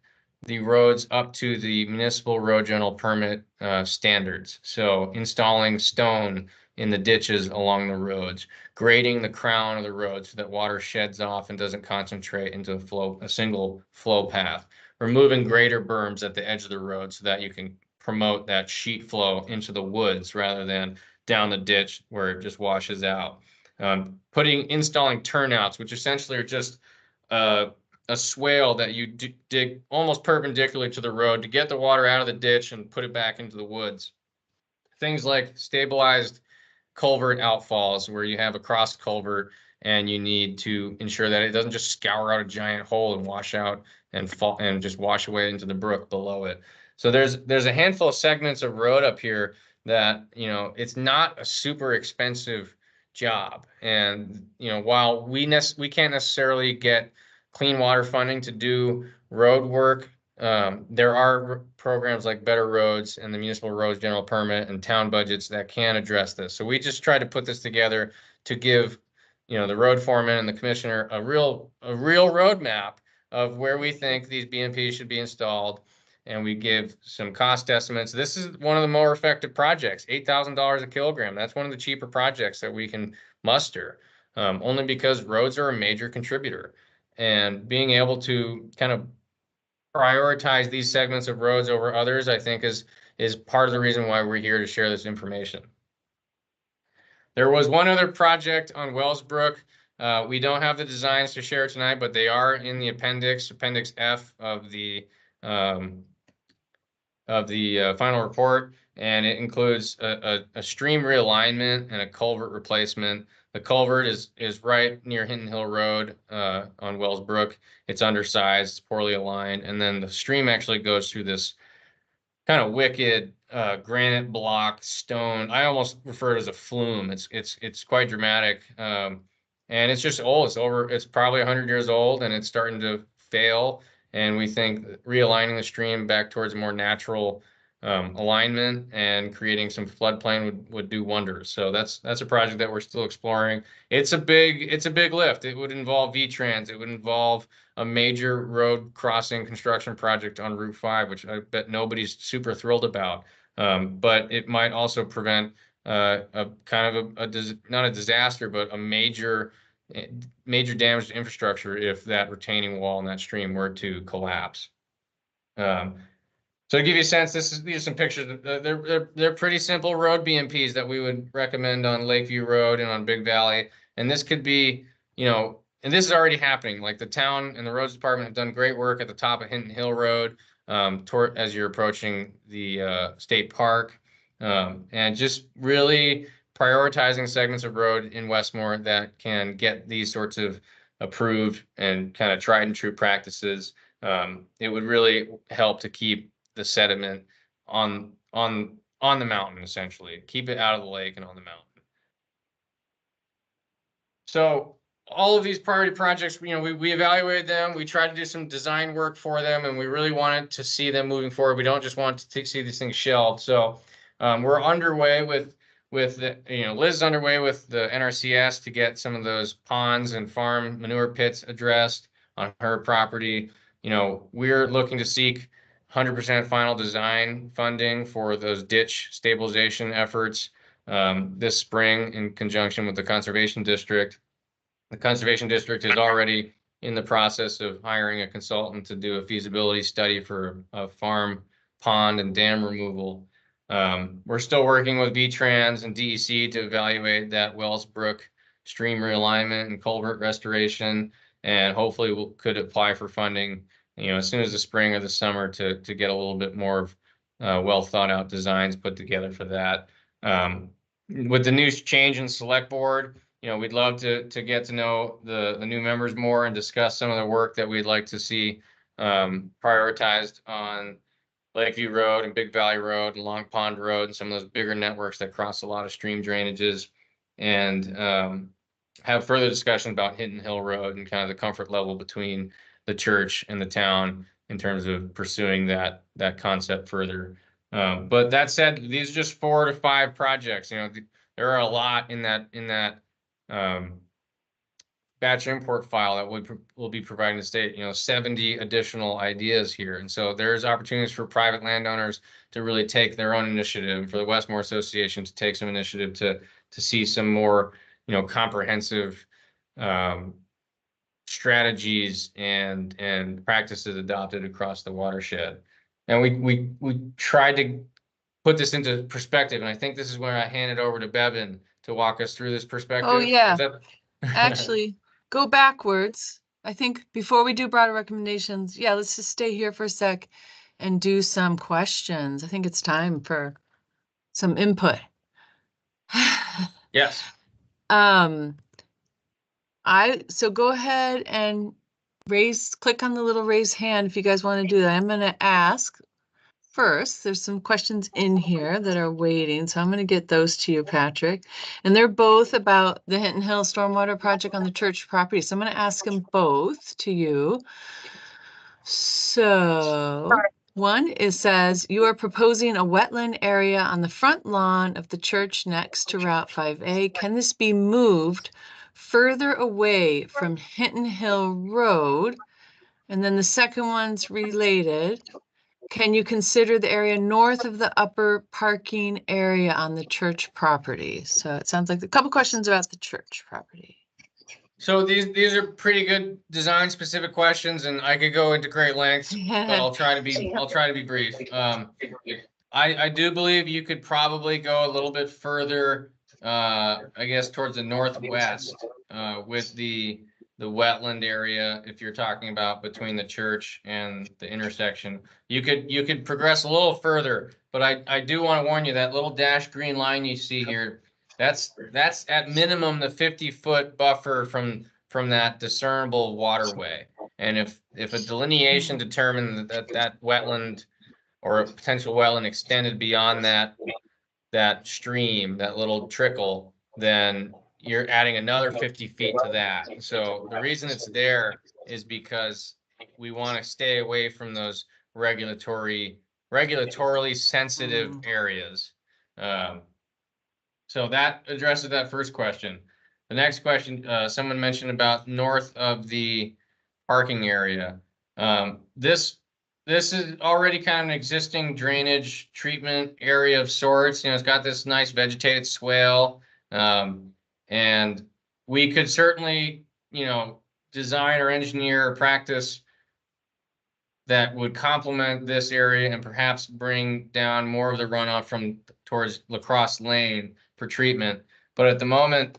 [SPEAKER 1] the roads up to the municipal road general permit standards. So installing stone in the ditches along the roads, grading the crown of the road so that water sheds off and doesn't concentrate into a single flow path, removing greater berms at the edge of the road so that you can promote that sheet flow into the woods rather than down the ditch where it just washes out. Installing turnouts, which essentially are just a swale that you dig almost perpendicular to the road to get the water out of the ditch and put it back into the woods. Things like stabilized culvert outfalls, where you have a cross culvert and you need to ensure that it doesn't just scour out a giant hole and wash out and fall and just wash away into the brook below it. So there's a handful of segments of road up here that it's not a super expensive job, and while we can't necessarily get clean water funding to do road work, there are programs like Better Roads and the Municipal Roads General Permit and town budgets that can address this. So we just try to put this together to give the road foreman and the commissioner a real roadmap of where we think these BMPs should be installed, and we give some cost estimates. This is one of the more effective projects, $8,000 a kilogram. That's one of the cheaper projects that we can muster, only because roads are a major contributor. And being able to kind of prioritize these segments of roads over others, I think is part of the reason why we're here to share this information. There was one other project on Wellsbrook. We don't have the designs to share tonight, but they are in the appendix F of the final report, and it includes a stream realignment and a culvert replacement. The culvert is right near Hinton Hill Road on Wellsbrook. It's undersized, it's poorly aligned, and then the stream actually goes through this kind of wicked granite block stone. I almost refer to it as a flume. It's quite dramatic, and it's just old. It's probably 100 years old, and it's starting to fail. And we think realigning the stream back towards a more natural alignment and creating some floodplain would do wonders. So that's a project that we're still exploring. It's a big lift. It would involve VTrans. It would involve a major road crossing construction project on Route 5, which I bet nobody's super thrilled about. But it might also prevent a kind of not a disaster, but a major damage to infrastructure if that retaining wall in that stream were to collapse. So to give you a sense, these are some pictures. They're pretty simple road BMPs that we would recommend on Lakeview Road and on Big Valley. And this could be, and this is already happening. Like the town and the roads department have done great work at the top of Hinton Hill Road as you're approaching the state park, and just really prioritizing segments of road in Westmore that can get these sorts of approved and kind of tried and true practices. It would really help to keep the sediment on the mountain, essentially. Keep it out of the lake and on the mountain. So all of these priority projects, we evaluated them. We tried to do some design work for them, and we really wanted to see them moving forward. We don't just want to see these things shelved. So we're underway with the, Liz is underway with the NRCS to get some of those ponds and farm manure pits addressed on her property. We're looking to seek 100% final design funding for those ditch stabilization efforts this spring in conjunction with the Conservation District. The Conservation District is already in the process of hiring a consultant to do a feasibility study for a farm pond and dam removal. We're still working with VTrans and DEC to evaluate that Wellsbrook stream realignment and culvert restoration, and hopefully we could apply for funding as soon as the spring or the summer to get a little bit more of well thought out designs put together for that. With the new change in select board, we'd love to get to know the new members more and discuss some of the work that we'd like to see prioritized on Lakeview Road and Big Valley Road and Long Pond Road and some of those bigger networks that cross a lot of stream drainages, and have further discussion about Hinton Hill Road and kind of the comfort level between the church and the town in terms of pursuing that concept further. But that said, these are just 4 to 5 projects. There are a lot in that batch import file that we'll be providing the state. 70 additional ideas here, and so there's opportunities for private landowners to really take their own initiative, for the Westmore Association to take some initiative to see some more comprehensive strategies and practices adopted across the watershed. And we tried to put this into perspective, and I think this is where I hand it over to Bevan to walk us through this perspective.
[SPEAKER 3] Oh, yeah. Actually, go backwards. I think before we do broader recommendations, let's just stay here for a sec and do some questions. I think it's time for some input.
[SPEAKER 1] Yes.
[SPEAKER 3] So go ahead and click on the little raise hand if you guys want to do that. I'm going to ask first. There's some questions in here that are waiting, so I'm going to get those to you, Patrick. And they're both about the Hinton Hill Stormwater Project on the church property. So I'm going to ask them both to you. So one says, you are proposing a wetland area on the front lawn of the church next to Route 5A. Can this be moved further away from Hinton Hill Road? And then the second one's related. can you consider the area north of the upper parking area on the church property? So it sounds like a couple questions about the church property.
[SPEAKER 1] So these are pretty good design specific questions, and I could go into great lengths, but I'll try to be brief. I do believe you could probably go a little bit further, I guess towards the northwest, with the wetland area. If you're talking about between the church and the intersection, you could progress a little further. But I do want to warn you, that little dashed green line you see here, that's at minimum the 50-foot buffer from that discernible waterway. And if a delineation determined that wetland or a potential wetland extended beyond that stream, that little trickle, then you're adding another 50 feet to that. So the reason it's there is because we want to stay away from those regulatorily sensitive areas. So that addresses that first question. The next question, someone mentioned about north of the parking area. This is already kind of an existing drainage treatment area of sorts. You know, it's got this nice vegetated swale. And we could certainly, you know, design or engineer a practice that would complement this area and perhaps bring down more of the runoff from towards Lacrosse Lane for treatment. But at the moment,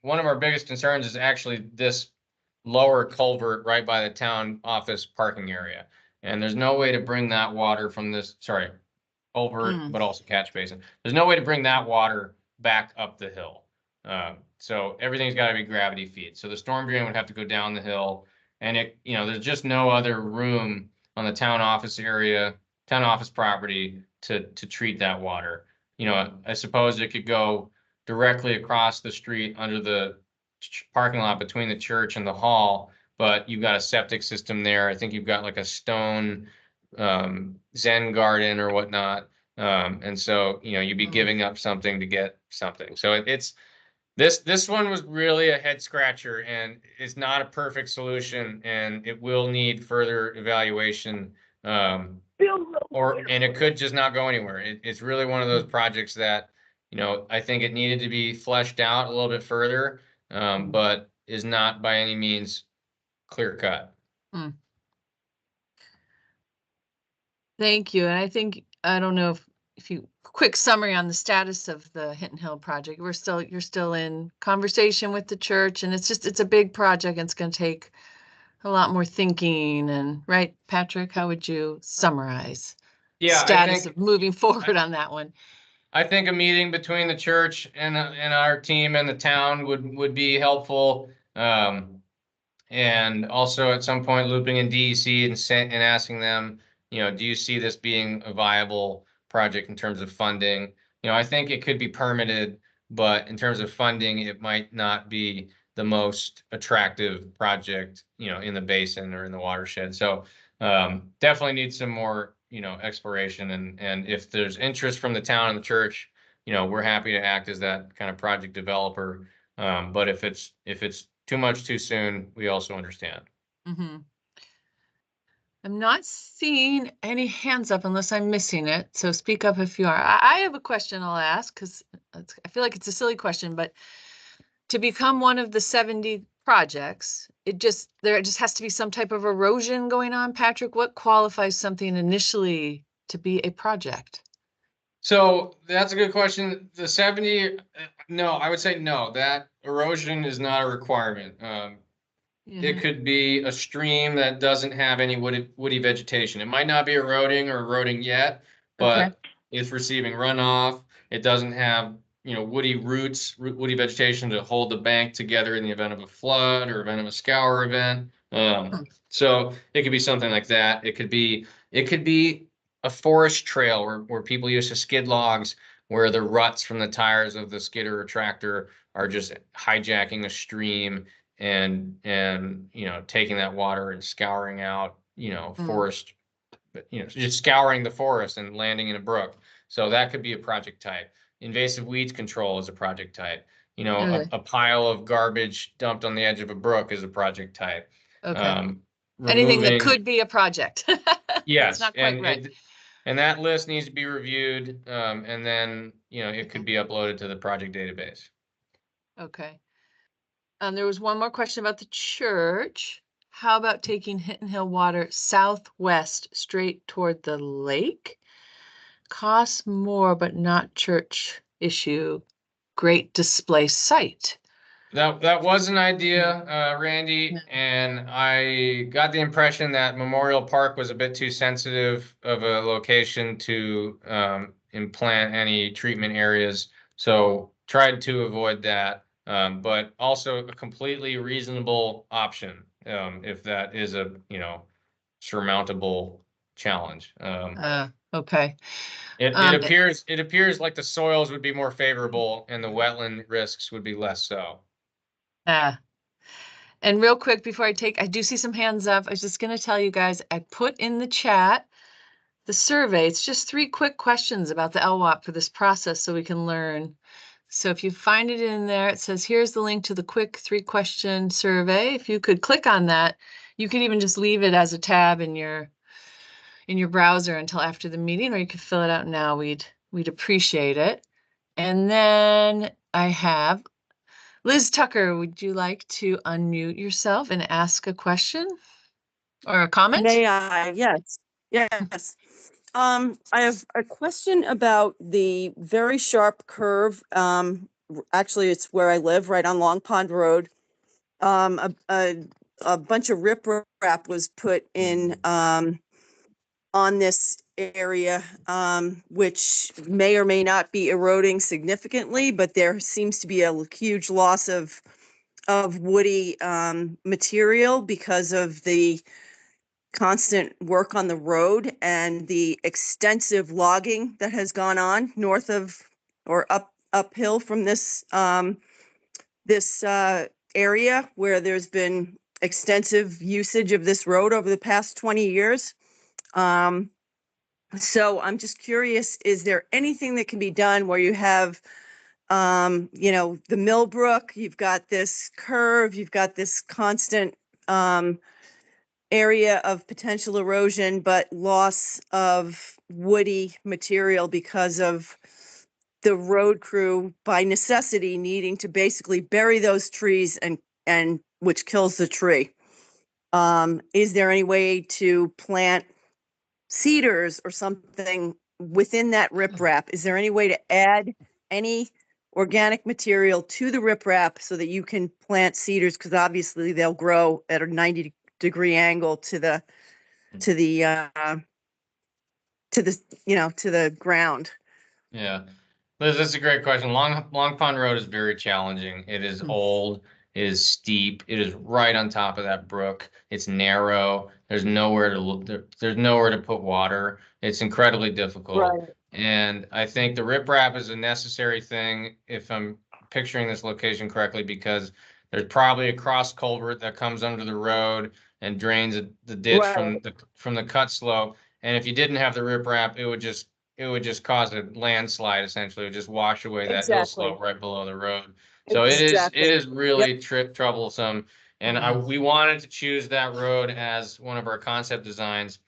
[SPEAKER 1] one of our biggest concerns is actually this lower culvert right by the town office parking area. And there's no way to bring that water from this, culvert, but also catch basin. There's no way to bring that water back up the hill. So everything's got to be gravity feed. So the storm drain would have to go down the hill, and there's just no other room on the town office property to treat that water. You know, I suppose it could go directly across the street under the parking lot between the church and the hall, but you've got a septic system there. I think you've got like a stone Zen garden or whatnot. And so, you'd be giving up something to get something. So this one was really a head scratcher, and it's not a perfect solution, and it will need further evaluation. And it could just not go anywhere. It's really one of those projects that, I think it needed to be fleshed out a little bit further, but is not by any means clear cut.
[SPEAKER 3] Thank you. And I don't know if you, quick summary on the status of the Hinton Hill project. You're still in conversation with the church, and it's a big project, and it's going to take a lot more thinking. And right, Patrick, how would you summarize status of moving forward on that one?
[SPEAKER 1] I think a meeting between the church and our team and the town would be helpful. And also at some point looping in DEC and asking them, do you see this being a viable project in terms of funding? I think it could be permitted, but in terms of funding, it might not be the most attractive project, in the basin or in the watershed. So definitely need some more, exploration. And if there's interest from the town and the church, we're happy to act as that kind of project developer. But if it's too much too soon, we also understand.
[SPEAKER 3] Mm-hmm. I'm not seeing any hands up unless I'm missing it. So speak up if you are. I have a question I'll ask, because I feel like it's a silly question, but to become one of the 70 projects, there just has to be some type of erosion going on. Patrick, what qualifies something initially to be a project?
[SPEAKER 1] So that's a good question. The 70, no, I would say no, that erosion is not a requirement. It could be a stream that doesn't have any woody vegetation. It might not be eroding or eroding yet, but it's receiving runoff. It doesn't have, woody roots, woody vegetation to hold the bank together in the event of a flood or event of a scour event. So it could be something like that. It could be a forest trail where people use to skid logs, where the ruts from the tires of the skidder or tractor are just hijacking a stream and taking that water and scouring out, forest, just scouring the forest and landing in a brook. So that could be a project type. Invasive weeds control is a project type. A pile of garbage dumped on the edge of a brook is a project type.
[SPEAKER 3] Anything that
[SPEAKER 1] removing.
[SPEAKER 3] could be a project. That's
[SPEAKER 1] Yes,
[SPEAKER 3] not quite
[SPEAKER 1] and
[SPEAKER 3] right.
[SPEAKER 1] and that list needs to be reviewed, and then, it could be uploaded to the project database.
[SPEAKER 3] Okay. There was one more question about the church. How about taking Hinton Hill water southwest straight toward the lake? Costs more, but not church issue. Great display site.
[SPEAKER 1] That was an idea, Randy,
[SPEAKER 3] Yeah.
[SPEAKER 1] and I got the impression that Memorial Park was a bit too sensitive of a location to implant any treatment areas. So tried to avoid that, but also a completely reasonable option, if that is a, surmountable challenge.
[SPEAKER 3] Okay.
[SPEAKER 1] It
[SPEAKER 3] Um,
[SPEAKER 1] appears like the soils would be more favorable and the wetland risks would be less so.
[SPEAKER 3] And real quick before I do see some hands up. I was just going to tell you guys, I put in the chat the survey. It's just 3 quick questions about the LWAP for this process so we can learn. So if you find it in there, it says, here's the link to the quick 3-question survey. If you could click on that, you could even just leave it as a tab in your browser until after the meeting, or you could fill it out now. We'd appreciate it. And then I have Liz Tucker, would you like to unmute yourself and ask a question or a comment?
[SPEAKER 5] May I? Yes, yes. I have a question about the very sharp curve. Actually, it's where I live, right on Long Pond Road. A bunch of riprap was put in on this area, which may or may not be eroding significantly, but there seems to be a huge loss of woody material because of the constant work on the road and the extensive logging that has gone on north of or uphill from this area where there's been extensive usage of this road over the past 20 years. So I'm just curious, is there anything that can be done where you have, the Millbrook, you've got this curve, you've got this constant area of potential erosion, but loss of woody material because of the road crew by necessity needing to basically bury those trees and which kills the tree. Is there any way to plant cedars or something within that riprap? Is there any way to add any organic material to the riprap so that you can plant cedars? Because obviously they'll grow at a 90-degree angle to the ground.
[SPEAKER 1] Yeah. Liz, that's a great question. Long Pond Road is very challenging. It is old, it is steep, it is right on top of that brook. It's narrow. There's nowhere to look. There's nowhere to put water. It's incredibly difficult.
[SPEAKER 5] Right.
[SPEAKER 1] And I think the riprap is a necessary thing, if I'm picturing this location correctly, because there's probably a cross culvert that comes under the road and drains the ditch
[SPEAKER 5] Right.
[SPEAKER 1] from the cut slope. And if you didn't have the riprap, it would just cause a landslide, essentially. It would just wash away that hill
[SPEAKER 5] Exactly.
[SPEAKER 1] slope right below the road. So it
[SPEAKER 5] Exactly.
[SPEAKER 1] is really troublesome. And we wanted to choose that road as one of our concept designs.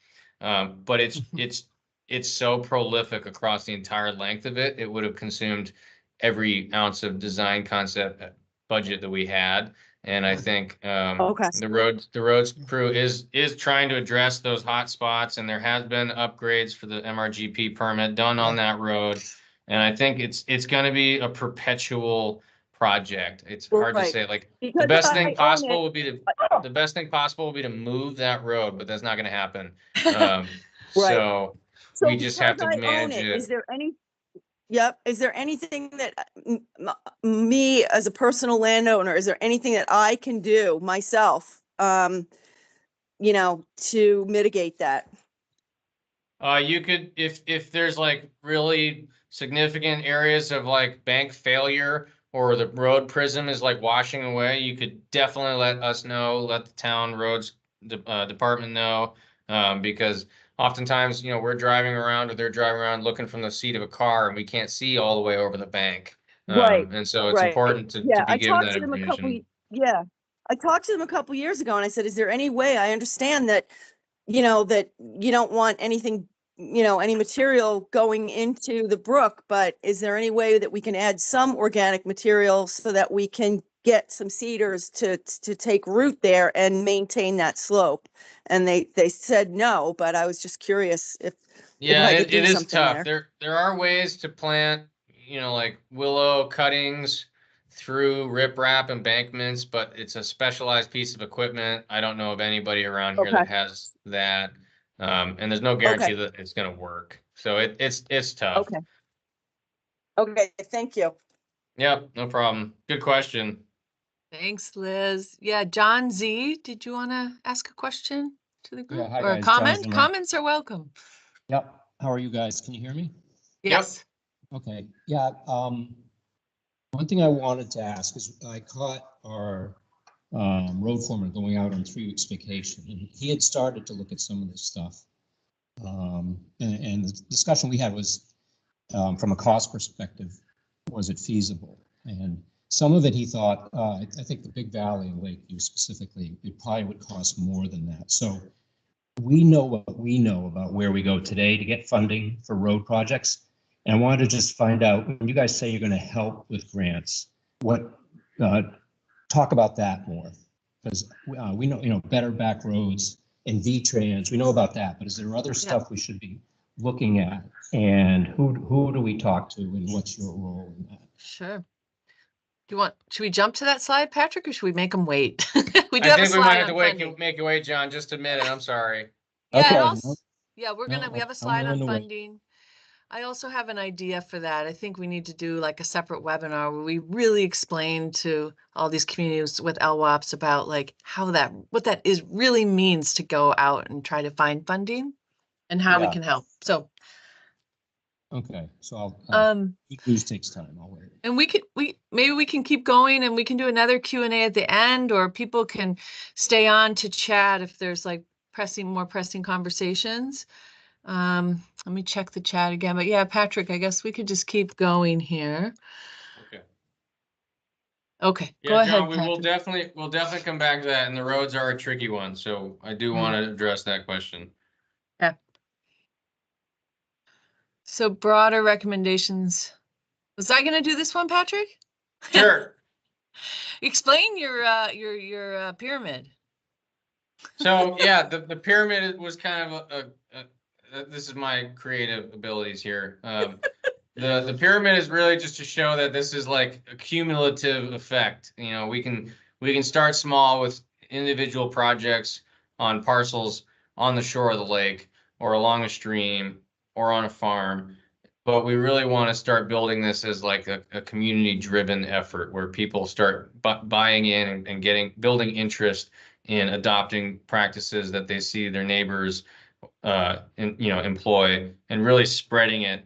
[SPEAKER 1] But it's so prolific across the entire length of it. It would have consumed every ounce of design concept budget that we had. And I think
[SPEAKER 5] Okay.
[SPEAKER 1] the roads crew is trying to address those hot spots, and there has been upgrades for the MRGP permit done on that road. And I think it's going to be a perpetual project. It's hard to
[SPEAKER 5] Right.
[SPEAKER 1] say. Like
[SPEAKER 5] Because
[SPEAKER 1] the best
[SPEAKER 5] I
[SPEAKER 1] thing
[SPEAKER 5] own
[SPEAKER 1] possible
[SPEAKER 5] it.
[SPEAKER 1] would be to move that road, but that's not going to happen.
[SPEAKER 5] Right.
[SPEAKER 1] So
[SPEAKER 5] So
[SPEAKER 1] we just have
[SPEAKER 5] because
[SPEAKER 1] to
[SPEAKER 5] I own
[SPEAKER 1] manage
[SPEAKER 5] it,
[SPEAKER 1] it.
[SPEAKER 5] is there any? Yep. Is there anything that me as a personal landowner, is there anything that I can do myself, to mitigate that?
[SPEAKER 1] You could, if there's like really significant areas of like bank failure or the road prism is like washing away, you could definitely let us know, let the town roads department know, because oftentimes, we're driving around or they're driving around looking from the seat of a car and we can't see all the way over the bank.
[SPEAKER 5] Right.
[SPEAKER 1] And so it's
[SPEAKER 5] Right.
[SPEAKER 1] important to
[SPEAKER 5] Yeah.
[SPEAKER 1] be
[SPEAKER 5] I
[SPEAKER 1] given
[SPEAKER 5] talked
[SPEAKER 1] that
[SPEAKER 5] to them a couple,
[SPEAKER 1] information.
[SPEAKER 5] yeah. I talked to them a couple years ago and I said, is there any way, I understand that, that you don't want anything, any material going into the brook, but is there any way that we can add some organic material so that we can get some cedars to take root there and maintain that slope? And they said no, but I was just curious if
[SPEAKER 1] Yeah,
[SPEAKER 5] I could
[SPEAKER 1] it
[SPEAKER 5] do
[SPEAKER 1] is
[SPEAKER 5] something
[SPEAKER 1] tough.
[SPEAKER 5] there.
[SPEAKER 1] There are ways to plant, like willow cuttings through riprap embankments, but it's a specialized piece of equipment. I don't know of anybody around here
[SPEAKER 5] Okay.
[SPEAKER 1] that has that. And there's no guarantee that it's going to work. So it's tough.
[SPEAKER 5] Okay. Okay, thank you.
[SPEAKER 1] Yep, no problem. Good question.
[SPEAKER 3] Thanks, Liz. Yeah, John Z, did you want to ask a question to the group?
[SPEAKER 7] hi,
[SPEAKER 3] Or a
[SPEAKER 7] guys. John
[SPEAKER 3] comment?
[SPEAKER 7] Zimmer.
[SPEAKER 3] Comments are welcome.
[SPEAKER 7] Yep. How are you guys? Can you hear me?
[SPEAKER 3] Yes.
[SPEAKER 7] Okay. Yeah. One thing I wanted to ask is I caught our road foreman going out on 3 weeks vacation, and he had started to look at some of this stuff. And the discussion we had was from a cost perspective, was it feasible? And some of it he thought, I think the Big Valley and Lakeview specifically, it probably would cost more than that. So we know what we know about where we go today to get funding for road projects. And I wanted to just find out, when you guys say you're going to help with grants, talk about that more. Because we know, better back roads and V-Trans, we know about that, but is there other stuff we should be looking at? And who do we talk to, and what's your role in that?
[SPEAKER 3] Sure. Should we jump to that slide, Patrick, or should we make them wait? We do
[SPEAKER 1] I
[SPEAKER 3] have a
[SPEAKER 1] think we might
[SPEAKER 3] slide
[SPEAKER 1] have to
[SPEAKER 3] on
[SPEAKER 1] wait,
[SPEAKER 3] funding.
[SPEAKER 1] make you wait, John, just a minute. I'm sorry.
[SPEAKER 3] Yeah,
[SPEAKER 7] Okay.
[SPEAKER 3] and also, yeah, we
[SPEAKER 7] No,
[SPEAKER 3] have a
[SPEAKER 7] I'm
[SPEAKER 3] slide on
[SPEAKER 7] willing to wait.
[SPEAKER 3] funding. I also have an idea for that. I think we need to do like a separate webinar where we really explain to all these communities with LWAPs about like what that really means to go out and try to find funding and how we
[SPEAKER 7] Yeah.
[SPEAKER 3] can help. So,
[SPEAKER 7] Okay, so I'll news takes time. I'll wait.
[SPEAKER 3] and maybe we can keep going and we can do another Q&A at the end, or people can stay on to chat if there's like more pressing conversations. Let me check the chat again, but yeah, Patrick, I guess we could just keep going here. Okay,
[SPEAKER 1] Yeah,
[SPEAKER 3] go ahead,
[SPEAKER 1] John, we'll
[SPEAKER 3] Patrick.
[SPEAKER 1] definitely come back to that, and the roads are a tricky one, so I do want to address that question.
[SPEAKER 3] Yeah. So broader recommendations. Was I going to do this one, Patrick?
[SPEAKER 1] Sure.
[SPEAKER 3] Explain your pyramid.
[SPEAKER 1] So yeah, the pyramid was kind of this is my creative abilities here. The pyramid is really just to show that this is like a cumulative effect. We can start small with individual projects on parcels on the shore of the lake or along a stream or on a farm, but we really want to start building this as like a community-driven effort where people start buying in and building interest in adopting practices that they see their neighbors employ, and really spreading it,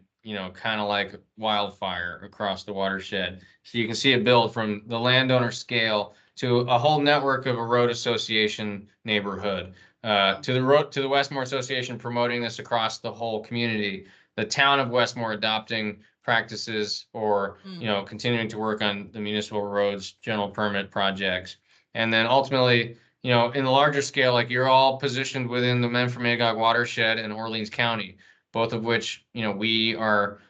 [SPEAKER 1] kind of like wildfire across the watershed. So you can see it build from the landowner scale to a whole network of a road association neighborhood, to the Westmore Association promoting this across the whole community, the town of Westmore adopting practices or continuing to work on the municipal roads general permit projects, and then ultimately, in the larger scale, like you're all positioned within the Menford-Magog watershed and Orleans County, both of which, we are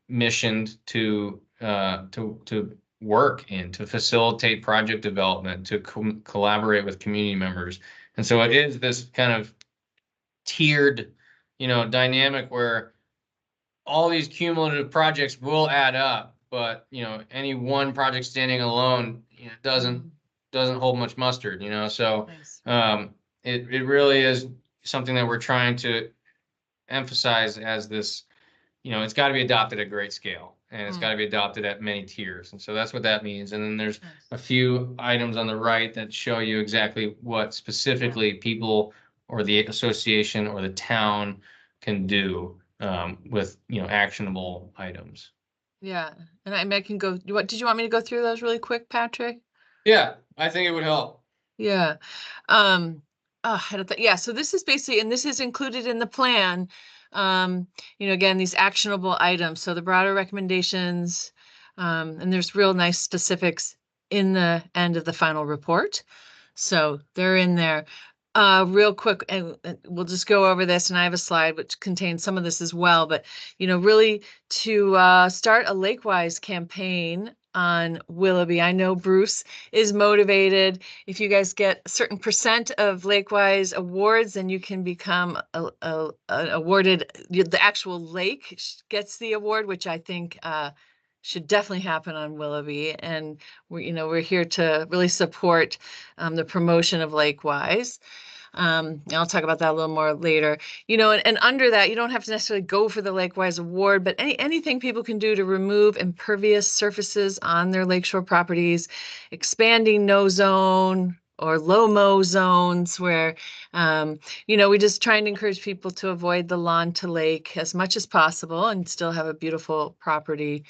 [SPEAKER 1] missioned to work in, to facilitate project development, to collaborate with community members. And so it is this kind of tiered, dynamic where all these cumulative projects will add up, but, any one project standing alone, doesn't hold much mustard, so
[SPEAKER 3] Nice.
[SPEAKER 1] it really is something that we're trying to emphasize as this, it's got to be adopted at great scale, and it's got to be adopted at many tiers. And so that's what that means. And then there's a few items on the right that show you exactly what specifically people or the association or the town can do with, actionable items.
[SPEAKER 3] Yeah, and I can go. Did you want me to go through those really quick, Patrick?
[SPEAKER 1] Yeah, I think it would help.
[SPEAKER 3] Yeah. Yeah, so this is basically, and this is included in the plan. Again, these actionable items. So the broader recommendations, and there's real nice specifics in the end of the final report. So they're in there. Real quick, and we'll just go over this, and I have a slide which contains some of this as well, but really to start a Lakewise campaign on Willoughby. I know Bruce is motivated. If you guys get a certain percent of Lakewise awards, then you can become awarded, the actual lake gets the award, which I think should definitely happen on Willoughby. And we're here to really support the promotion of Lakewise. I'll talk about that a little more later. And under that, you don't have to necessarily go for the Lakewise Award, but anything people can do to remove impervious surfaces on their lakeshore properties, expanding no zone or low-mo zones where, we just trying to encourage people to avoid the lawn to lake as much as possible and still have a beautiful property.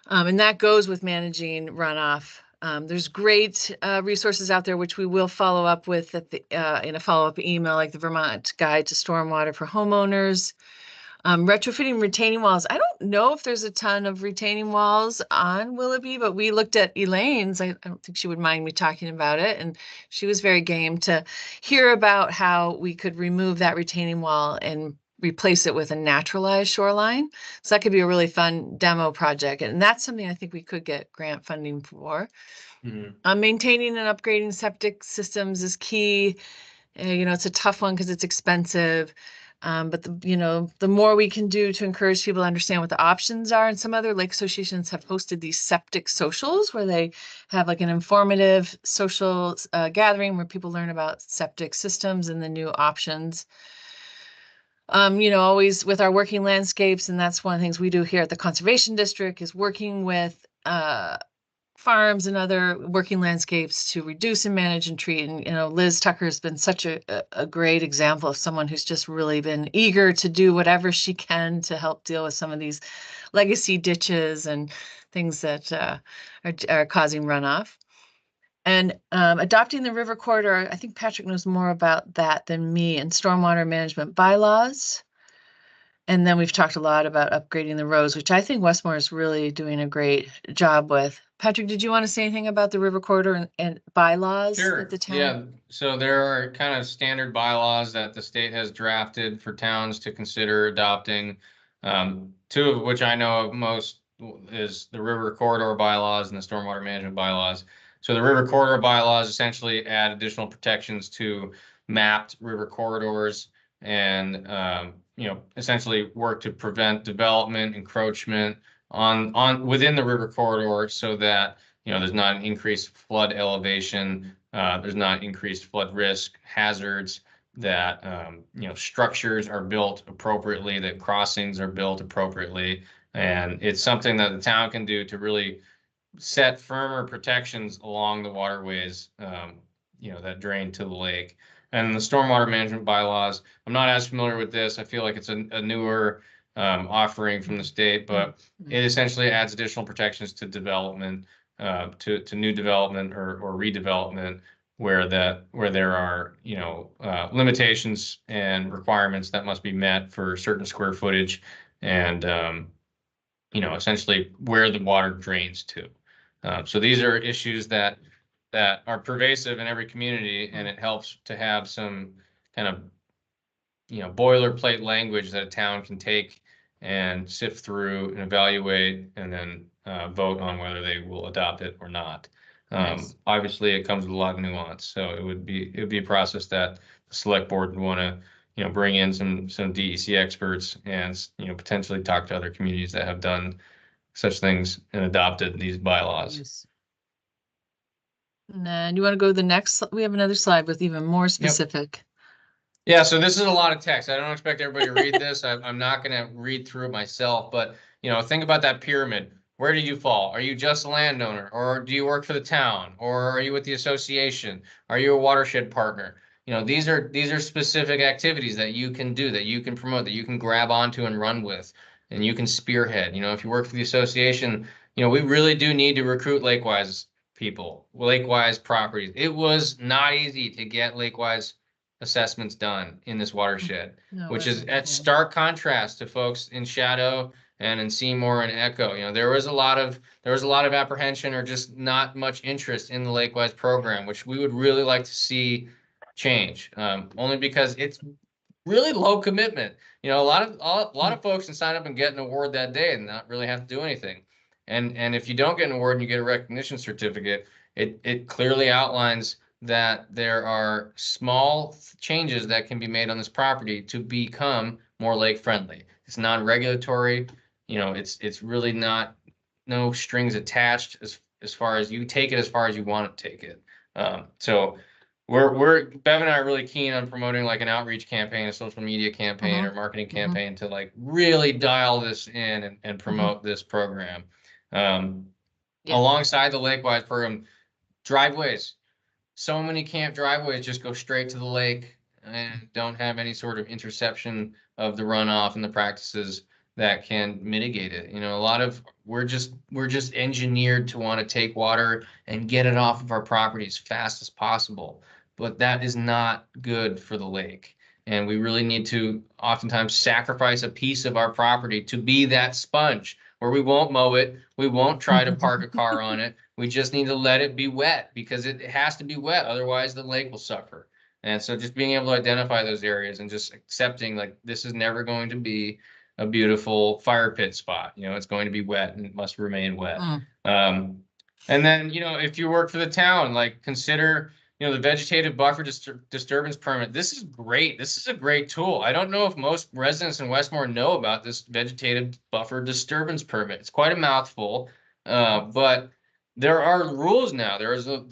[SPEAKER 3] And that goes with managing runoff. There's great resources out there, which we will follow up with at the, in a follow-up email, like the Vermont Guide to Stormwater for Homeowners. Retrofitting retaining walls. I don't know if there's a ton of retaining walls on Willoughby, but we looked at Elaine's. I don't think she would mind me talking about it. And she was very game to hear about how we could remove that retaining wall and replace it with a naturalized shoreline. So that could be a really fun demo project. And that's something I think we could get grant funding for. Maintaining and upgrading septic systems is key. It's a tough one because it's expensive. But the more we can do to encourage people to understand what the options are, and some other lake associations have hosted these septic socials where they have like an informative social gathering where people learn about septic systems and the new options. Always with our working landscapes, and that's one of the things we do here at the Conservation District is working with farms and other working landscapes to reduce and manage and treat. And, Liz Tucker has been such a great example of someone who's just really been eager to do whatever she can to help deal with some of these legacy ditches and things that are causing runoff. And adopting the river corridor, I think Patrick knows more about that than me, and stormwater management bylaws. And then we've talked a lot about upgrading the roads, which I think Westmore is really doing a great job with. Patrick, did you want to say anything about the river corridor and bylaws that the town?
[SPEAKER 1] Yeah, so there are kind of standard bylaws that the state has drafted for towns to consider adopting. Two of which I know of most is the river corridor bylaws and the stormwater management bylaws. So the river corridor bylaws essentially add additional protections to mapped river corridors and essentially work to prevent development, encroachment on within the river corridor, so that there's not an increased flood elevation, there's not increased flood risk, hazards, that structures are built appropriately, that crossings are built appropriately, and it's something that the town can do to really set firmer protections along the waterways that drain to the lake. And the stormwater management bylaws, I'm not as familiar with this. I feel like it's a newer offering from the state, but it essentially adds additional protections to development, to new development or redevelopment, where there are limitations and requirements that must be met for certain square footage, and essentially where the water drains to. So these are issues that are pervasive in every community, and it helps to have some kind of boilerplate language that a town can take and sift through and evaluate, and then vote on whether they will adopt it or not.
[SPEAKER 3] Nice.
[SPEAKER 1] Obviously, it comes with a lot of nuance, so it would be a process that the select board would want to bring in some DEC experts and potentially talk to other communities that have done such things and adopted these bylaws.
[SPEAKER 3] Yes. And then you want to go to the next? We have another slide with even more specific.
[SPEAKER 1] Yeah, so this is a lot of text. I don't expect everybody to read this. I'm not going to read through it myself, but think about that pyramid. Where do you fall? Are you just a landowner, or do you work for the town, or are you with the association? Are you a watershed partner? These are specific activities that you can do, that you can promote, that you can grab onto and run with, and you can spearhead. If you work for the association, we really do need to recruit Lakewise people, Lakewise properties. It was not easy to get Lakewise assessments done in this watershed,
[SPEAKER 3] No,
[SPEAKER 1] which
[SPEAKER 3] it
[SPEAKER 1] is
[SPEAKER 3] wasn't.
[SPEAKER 1] at stark contrast to folks in Shadow and in Seymour and Echo. You know, there was a lot of apprehension or just not much interest in the Lakewise program, which we would really like to see change. Only because it's really low commitment. You know, a lot of folks can sign up and get an award that day and not really have to do anything. And if you don't get an award and you get a recognition certificate, it clearly outlines that there are small changes that can be made on this property to become more lake friendly. It's non-regulatory, you know, it's really not, no strings attached as far as you take it as far as you want to take it. So Bev and I are really keen on promoting like an outreach campaign, a social media campaign or marketing campaign to like really dial this in and promote this program. Alongside the Lakewise program, driveways. So many camp driveways just go straight to the lake and don't have any sort of interception of the runoff and the practices that can mitigate it. You know, we're just engineered to want to take water and get it off of our property as fast as possible. But that is not good for the lake. And we really need to oftentimes sacrifice a piece of our property to be that sponge where we won't mow it. We won't try to park a car on it. We just need to let it be wet because it has to be wet. Otherwise, the lake will suffer. And so just being able to identify those areas and just accepting like this is never going to be a beautiful fire pit spot. You know, it's going to be wet and it must remain wet. And then, you know, if you work for the town, like consider, you know, the vegetative buffer disturbance permit. This is great. This is a great tool. I don't know if most residents in Westmore know about this vegetative buffer disturbance permit. It's quite a mouthful, but there are rules now. There is the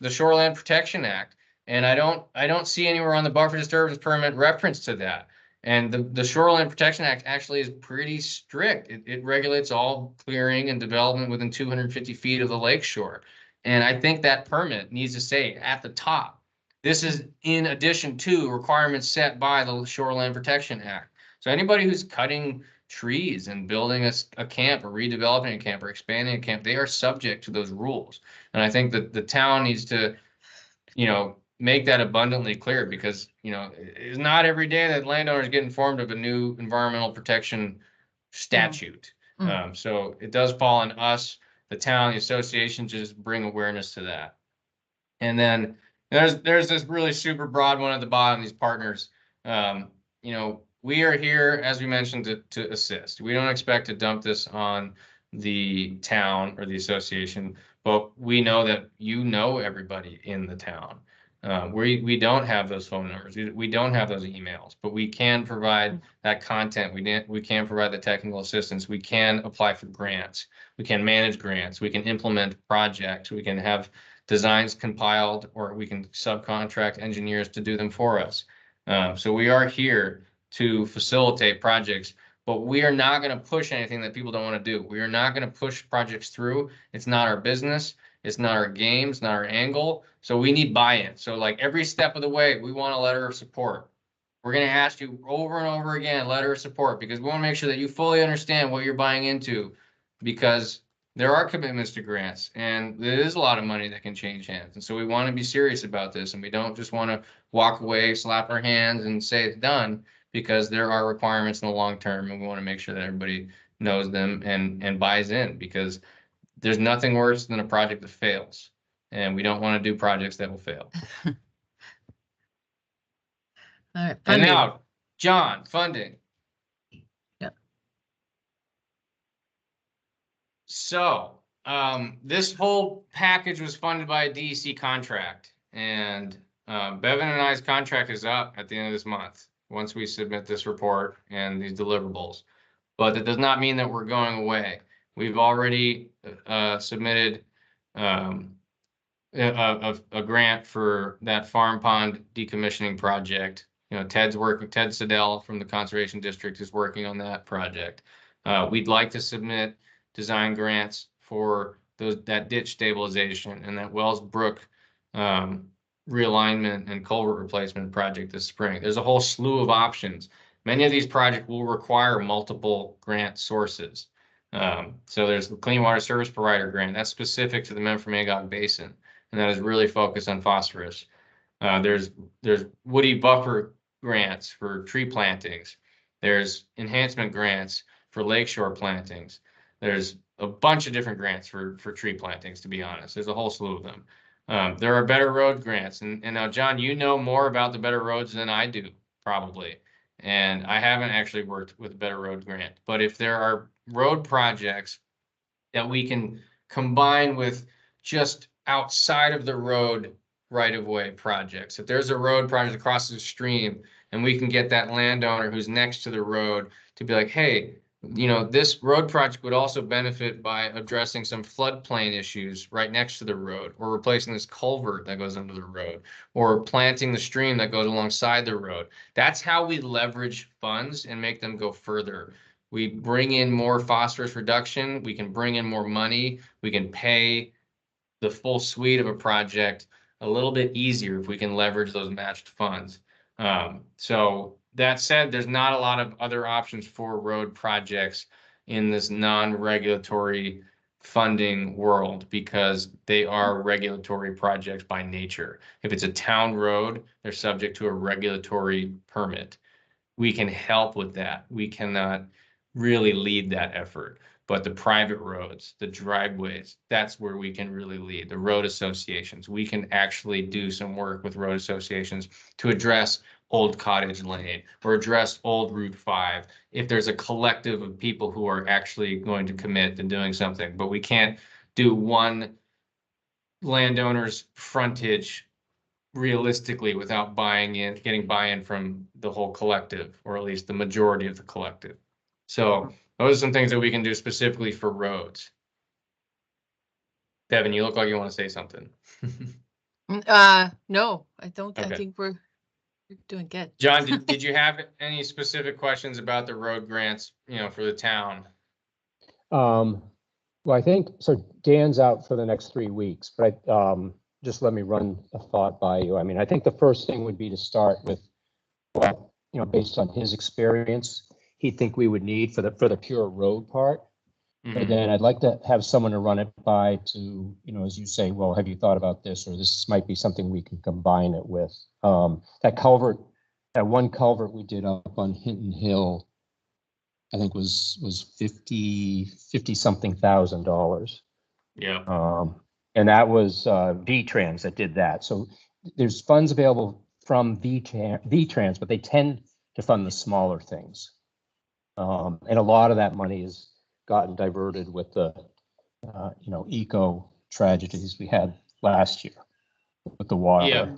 [SPEAKER 1] Shoreland Protection Act, and I don't see anywhere on the buffer disturbance permit reference to that. And the Shoreland Protection Act actually is pretty strict. It regulates all clearing and development within 250 feet of the lake shore. And I think that permit needs to say at the top, this is in addition to requirements set by the Shoreland Protection Act. So anybody who's cutting trees and building a camp or redeveloping a camp or expanding a camp, they are subject to those rules. And I think that the town needs to, you know, make that abundantly clear because, you know, it's not every day that landowners get informed of a new environmental protection statute. So it does fall on us, the town, the association, just bring awareness to that. And then there's this really super broad one at the bottom, these partners. You know, we are here, as we mentioned, to assist. We don't expect to dump this on the town or the association, but we know that you know everybody in the town. We don't have those phone numbers. We don't have those emails, but we can provide that content. We can provide the technical assistance. We can apply for grants. We can manage grants. We can implement projects. We can have designs compiled, or we can subcontract engineers to do them for us. So we are here to facilitate projects, but we are not going to push anything that people don't want to do. We are not going to push projects through. It's not our business. It's not our game. It's not our angle. So we need buy-in. So like every step of the way, we want a letter of support. We're going to ask you over and over again, letter of support, because we want to make sure that you fully understand what you're buying into, because there are commitments to grants and there is a lot of money that can change hands. And so we want to be serious about this, and we don't just want to walk away, slap our hands and say it's done, because there are requirements in the long term, and we want to make sure that everybody knows them and buys in, because there's nothing worse than a project that fails, and we don't want to do projects that will fail.
[SPEAKER 3] All right.
[SPEAKER 1] And
[SPEAKER 3] Funding.
[SPEAKER 1] now, John, funding.
[SPEAKER 3] Yep.
[SPEAKER 1] So, this whole package was funded by a DEC contract, and Bevan and I's contract is up at the end of this month, once we submit this report and these deliverables. But that does not mean that we're going away. We've already submitted a grant for that farm pond decommissioning project. You know, Ted Siddell from the Conservation District is working on that project. We'd like to submit design grants for that ditch stabilization and that Wells Brook realignment and culvert replacement project this spring. There's a whole slew of options. Many of these projects will require multiple grant sources. So there's the Clean Water Service Provider grant that's specific to the Memphremagog Basin, and that is really focused on phosphorus. There's woody buffer grants for tree plantings. There's enhancement grants for lakeshore plantings. There's a bunch of different grants for tree plantings, to be honest. There's a whole slew of them. There are better road grants. And now, John, you know more about the better roads than I do, probably. And I haven't actually worked with a better road grant. But if there are road projects that we can combine with just outside of the road right-of-way projects, if there's a road project across the stream and we can get that landowner who's next to the road to be like, hey, you know, this road project would also benefit by addressing some floodplain issues right next to the road, or replacing this culvert that goes under the road, or planting the stream that goes alongside the road. That's how we leverage funds and make them go further. We bring in more phosphorus reduction, we can bring in more money, we can pay the full suite of a project a little bit easier if we can leverage those matched funds. So that said, there's not a lot of other options for road projects in this non-regulatory funding world, because they are regulatory projects by nature. If it's a town road, they're subject to a regulatory permit. We can help with that. We cannot really lead that effort. But the private roads, the driveways, that's where we can really lead. The road associations, we can actually do some work with road associations to address Old Cottage Lane or address Old Route 5. If there's a collective of people who are actually going to commit to doing something, but we can't do one landowner's frontage realistically without getting buy-in from the whole collective, or at least the majority of the collective. So those are some things that we can do specifically for roads. Devin, you look like you want to say something.
[SPEAKER 3] No, I don't. I
[SPEAKER 1] Okay.
[SPEAKER 3] think we're doing good.
[SPEAKER 1] John, did you have any specific questions about the road grants, you know, for the town?
[SPEAKER 7] Well, I think, so Dan's out for the next 3 weeks, but just let me run a thought by you. I mean, I think the first thing would be to start with what, you know, based on his experience, he'd think we would need for the pure road part. And then I'd like to have someone to run it by to, you know, as you say, well, have you thought about this? Or this might be something we can combine it with. That culvert, that one culvert we did up on Hinton Hill, I think was $50 something thousand.
[SPEAKER 1] Yeah.
[SPEAKER 7] And that was VTrans that did that. So there's funds available from VTrans, but they tend to fund the smaller things. And a lot of that money has gotten diverted with the, you know, eco tragedies we had last year with the water.
[SPEAKER 1] Yeah.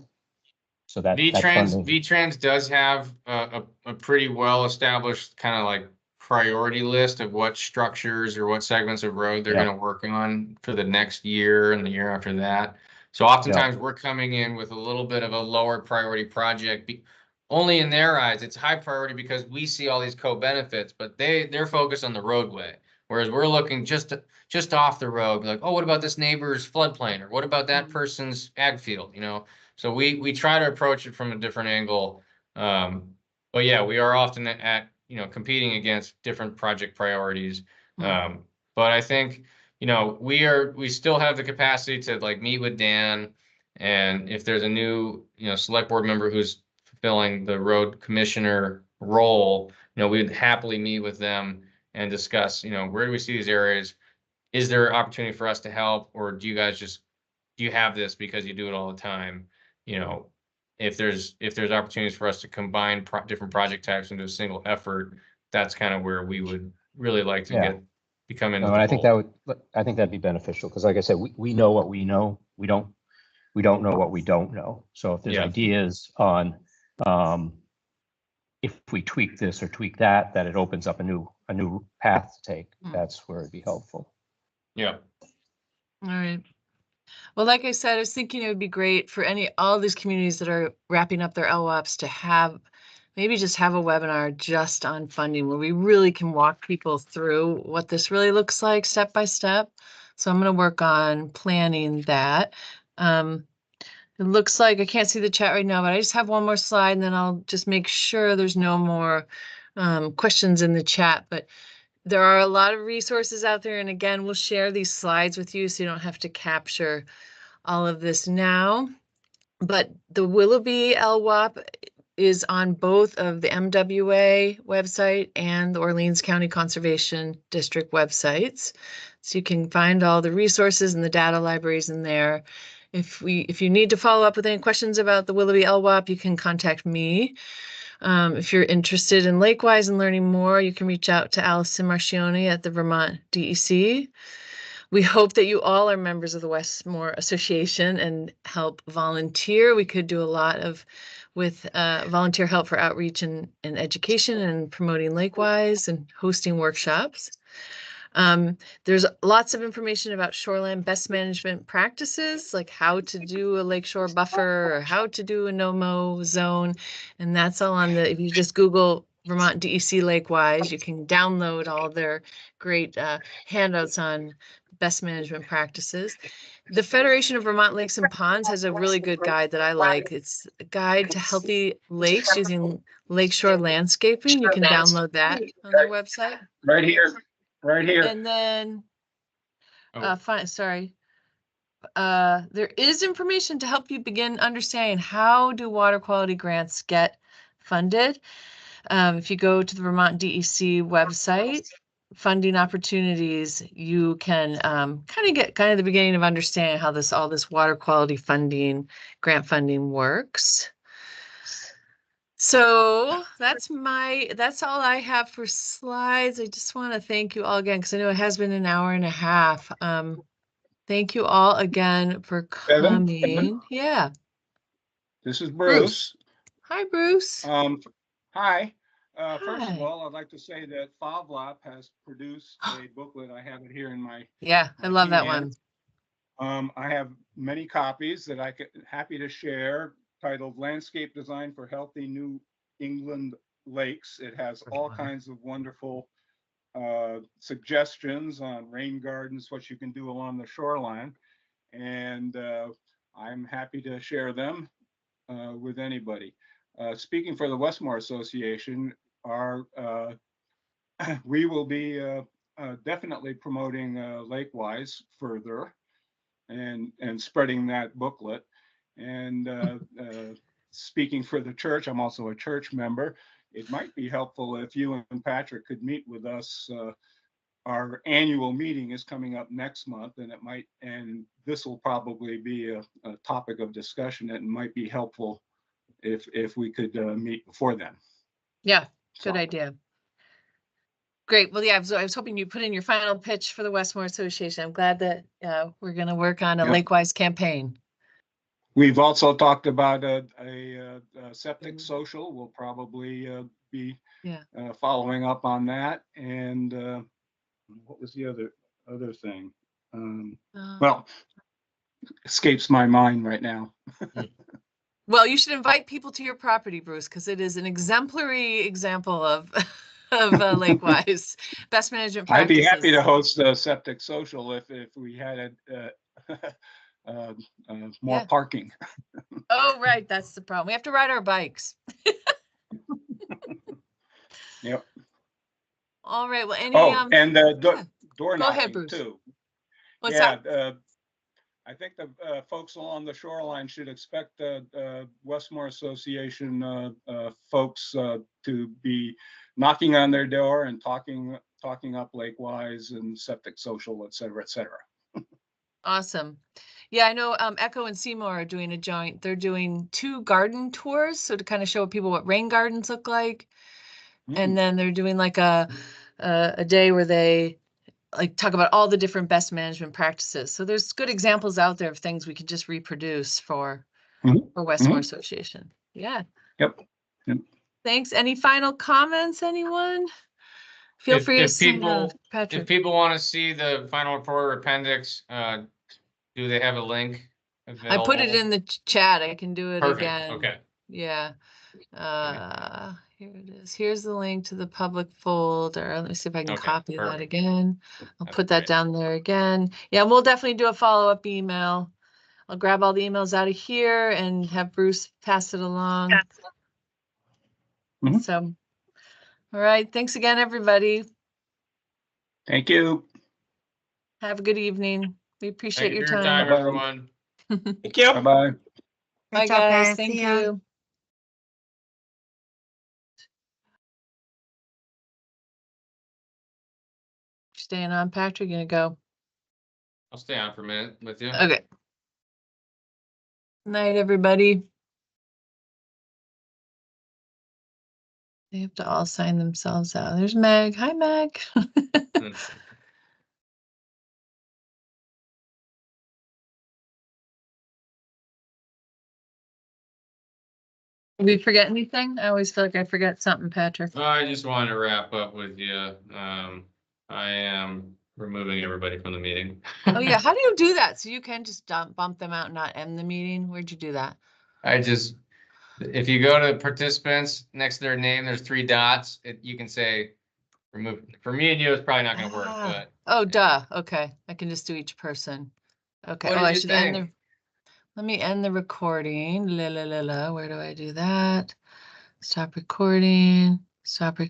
[SPEAKER 7] So that
[SPEAKER 1] VTrans does have a pretty well-established kind of like priority list of what structures or what segments of road they're going to work on for the next year and the year after that. So oftentimes we're coming in with a little bit of a lower priority project. Only in their eyes, it's high priority because we see all these co-benefits, but they're focused on the roadway. Whereas we're looking just off the road, like, oh, what about this neighbor's floodplain? Or what about that person's ag field, you know? So we try to approach it from a different angle. But yeah, we are often at, you know, competing against different project priorities. But I think, you know, we still have the capacity to like meet with Dan, and if there's a new, you know, select board member who's fulfilling the road commissioner role, you know, we'd happily meet with them and discuss, you know, where do we see these areas? Is there opportunity for us to help, or do you guys do you have this because you do it all the time? You know, if there's opportunities for us to combine different project types into a single effort, that's kind of where we would really like to become into.
[SPEAKER 7] No, and I think that'd be beneficial, because like I said, we know what we know. We don't know what we don't know. So if there's ideas on if we tweak this or tweak that it opens up a new path to take, that's where it'd be helpful.
[SPEAKER 1] Yeah.
[SPEAKER 3] All right. Well, like I said, I was thinking it would be great for all these communities that are wrapping up their LWAPs to maybe just have a webinar just on funding, where we really can walk people through what this really looks like step by step. So I'm going to work on planning that. It looks like I can't see the chat right now, but I just have one more slide, and then I'll just make sure there's no more questions in the chat. But there are a lot of resources out there. And again, we'll share these slides with you so you don't have to capture all of this now. But the Willoughby LWAP is on both of the MWA website and the Orleans County Conservation District websites. So you can find all the resources and the data libraries in there. If you need to follow up with any questions about the Willoughby LWAP, you can contact me. If you're interested in Lakewise and learning more, you can reach out to Allison Marcioni at the Vermont DEC. We hope that you all are members of the Westmore Association and help volunteer. We could do a lot with volunteer help for outreach and education and promoting Lakewise and hosting workshops. There's lots of information about shoreline best management practices, like how to do a lakeshore buffer or how to do a no-mow zone. And that's all on if you just Google Vermont DEC Lakewise, you can download all their great handouts on best management practices. The Federation of Vermont Lakes and Ponds has a really good guide that I like. It's a guide to healthy lakes using lakeshore landscaping. You can download that on their website.
[SPEAKER 6] Right here, right here.
[SPEAKER 3] And then,
[SPEAKER 1] Oh.
[SPEAKER 3] fine, sorry. There is information to help you begin understanding how do water quality grants get funded. If you go to the Vermont DEC website, funding opportunities, you can kind of get the beginning of understanding how all this water quality funding, grant funding works. So that's all I have for slides. I just want to thank you all again, because I know it has been an hour and a half. Thank you all again for coming. Yeah.
[SPEAKER 6] This is Bruce.
[SPEAKER 3] Hi, Bruce.
[SPEAKER 6] Hi. First
[SPEAKER 3] Hi.
[SPEAKER 6] of all, I'd like to say that LWAP has produced a booklet. I have it here in my.
[SPEAKER 3] Yeah, I love that
[SPEAKER 6] hand.
[SPEAKER 3] one.
[SPEAKER 6] I have many copies that happy to share, titled Landscape Design for Healthy New England Lakes. It has all kinds of wonderful suggestions on rain gardens, what you can do along the shoreline. And I'm happy to share them with anybody. Speaking for the Westmore Association, we will be definitely promoting Lakewise further and spreading that booklet. And speaking for the church, I'm also a church member. It might be helpful if you and Patrick could meet with us. Our annual meeting is coming up next month, and this will probably be a topic of discussion. It might be helpful if we could meet before then.
[SPEAKER 3] Yeah, good idea. Great. Well, yeah, I was hoping you put in your final pitch for the Westmore Association. I'm glad that we're going to work on a Lakewise campaign.
[SPEAKER 6] We've also talked about a septic social. We'll probably be following up on that. And what was the other thing? Well, escapes my mind right now.
[SPEAKER 3] Well, you should invite people to your property, Bruce, because it is an exemplary example of Lakewise best management practices.
[SPEAKER 6] I'd be happy to host a septic social if we had more parking.
[SPEAKER 3] Oh, right. That's the problem. We have to ride our bikes.
[SPEAKER 6] Yep.
[SPEAKER 3] All right. Well,
[SPEAKER 6] and door
[SPEAKER 3] Go ahead,
[SPEAKER 6] knocking
[SPEAKER 3] Bruce.
[SPEAKER 6] too.
[SPEAKER 3] What's that?
[SPEAKER 6] I think the folks along the shoreline should expect Westmore Association folks to be knocking on their door and talking up Lakewise and septic social, et cetera, et cetera.
[SPEAKER 3] Awesome. Yeah, I know Echo and Seymour are doing a joint. They're doing 2 garden tours, so to kind of show people what rain gardens look like. And then they're doing like a day where they talk about all the different best management practices. So there's good examples out there of things we could just reproduce for Westmore Association. Yeah.
[SPEAKER 6] Yep.
[SPEAKER 3] Thanks. Any final comments, anyone? Feel free to send Patrick.
[SPEAKER 1] If people want to see the final report or appendix, do they have a link available?
[SPEAKER 3] I put it in the chat. I can do it again.
[SPEAKER 1] Okay.
[SPEAKER 3] Yeah. Here it is. Here's the link to the public folder. Let me see if I can copy that again. I'll put that down there again. Yeah, we'll definitely do a follow-up email. I'll grab all the emails out of here and have Bruce pass it along. So, all right. Thanks again, everybody.
[SPEAKER 6] Thank you.
[SPEAKER 3] Have a good evening. We appreciate your time.
[SPEAKER 1] Thank you for your time, everyone.
[SPEAKER 6] Thank you. Bye-bye.
[SPEAKER 3] Bye, guys. Thank you. staying on, Patrick? You gonna go?
[SPEAKER 1] I'll stay on for a minute with you.
[SPEAKER 3] Okay. Night, everybody. They have to all sign themselves out. There's Meg. Hi, Meg. Did we forget anything? I always feel like I forget something, Patrick.
[SPEAKER 1] I just wanted to wrap up with you. I am removing everybody from the meeting.
[SPEAKER 3] Oh yeah, how do you do that? So you can just bump them out and not end the meeting? Where'd you do that?
[SPEAKER 1] If you go to participants, next to their name, there's 3 dots. You can say remove. For me and you, it's probably not gonna work,
[SPEAKER 3] Ah.
[SPEAKER 1] but.
[SPEAKER 3] Oh, duh. Okay, I can just do each person. Okay.
[SPEAKER 1] What
[SPEAKER 3] Oh,
[SPEAKER 1] did
[SPEAKER 3] I
[SPEAKER 1] you
[SPEAKER 3] should end the.
[SPEAKER 1] think?
[SPEAKER 3] Let me end the recording. La la la la. Where do I do that? Stop recording. Stop recording.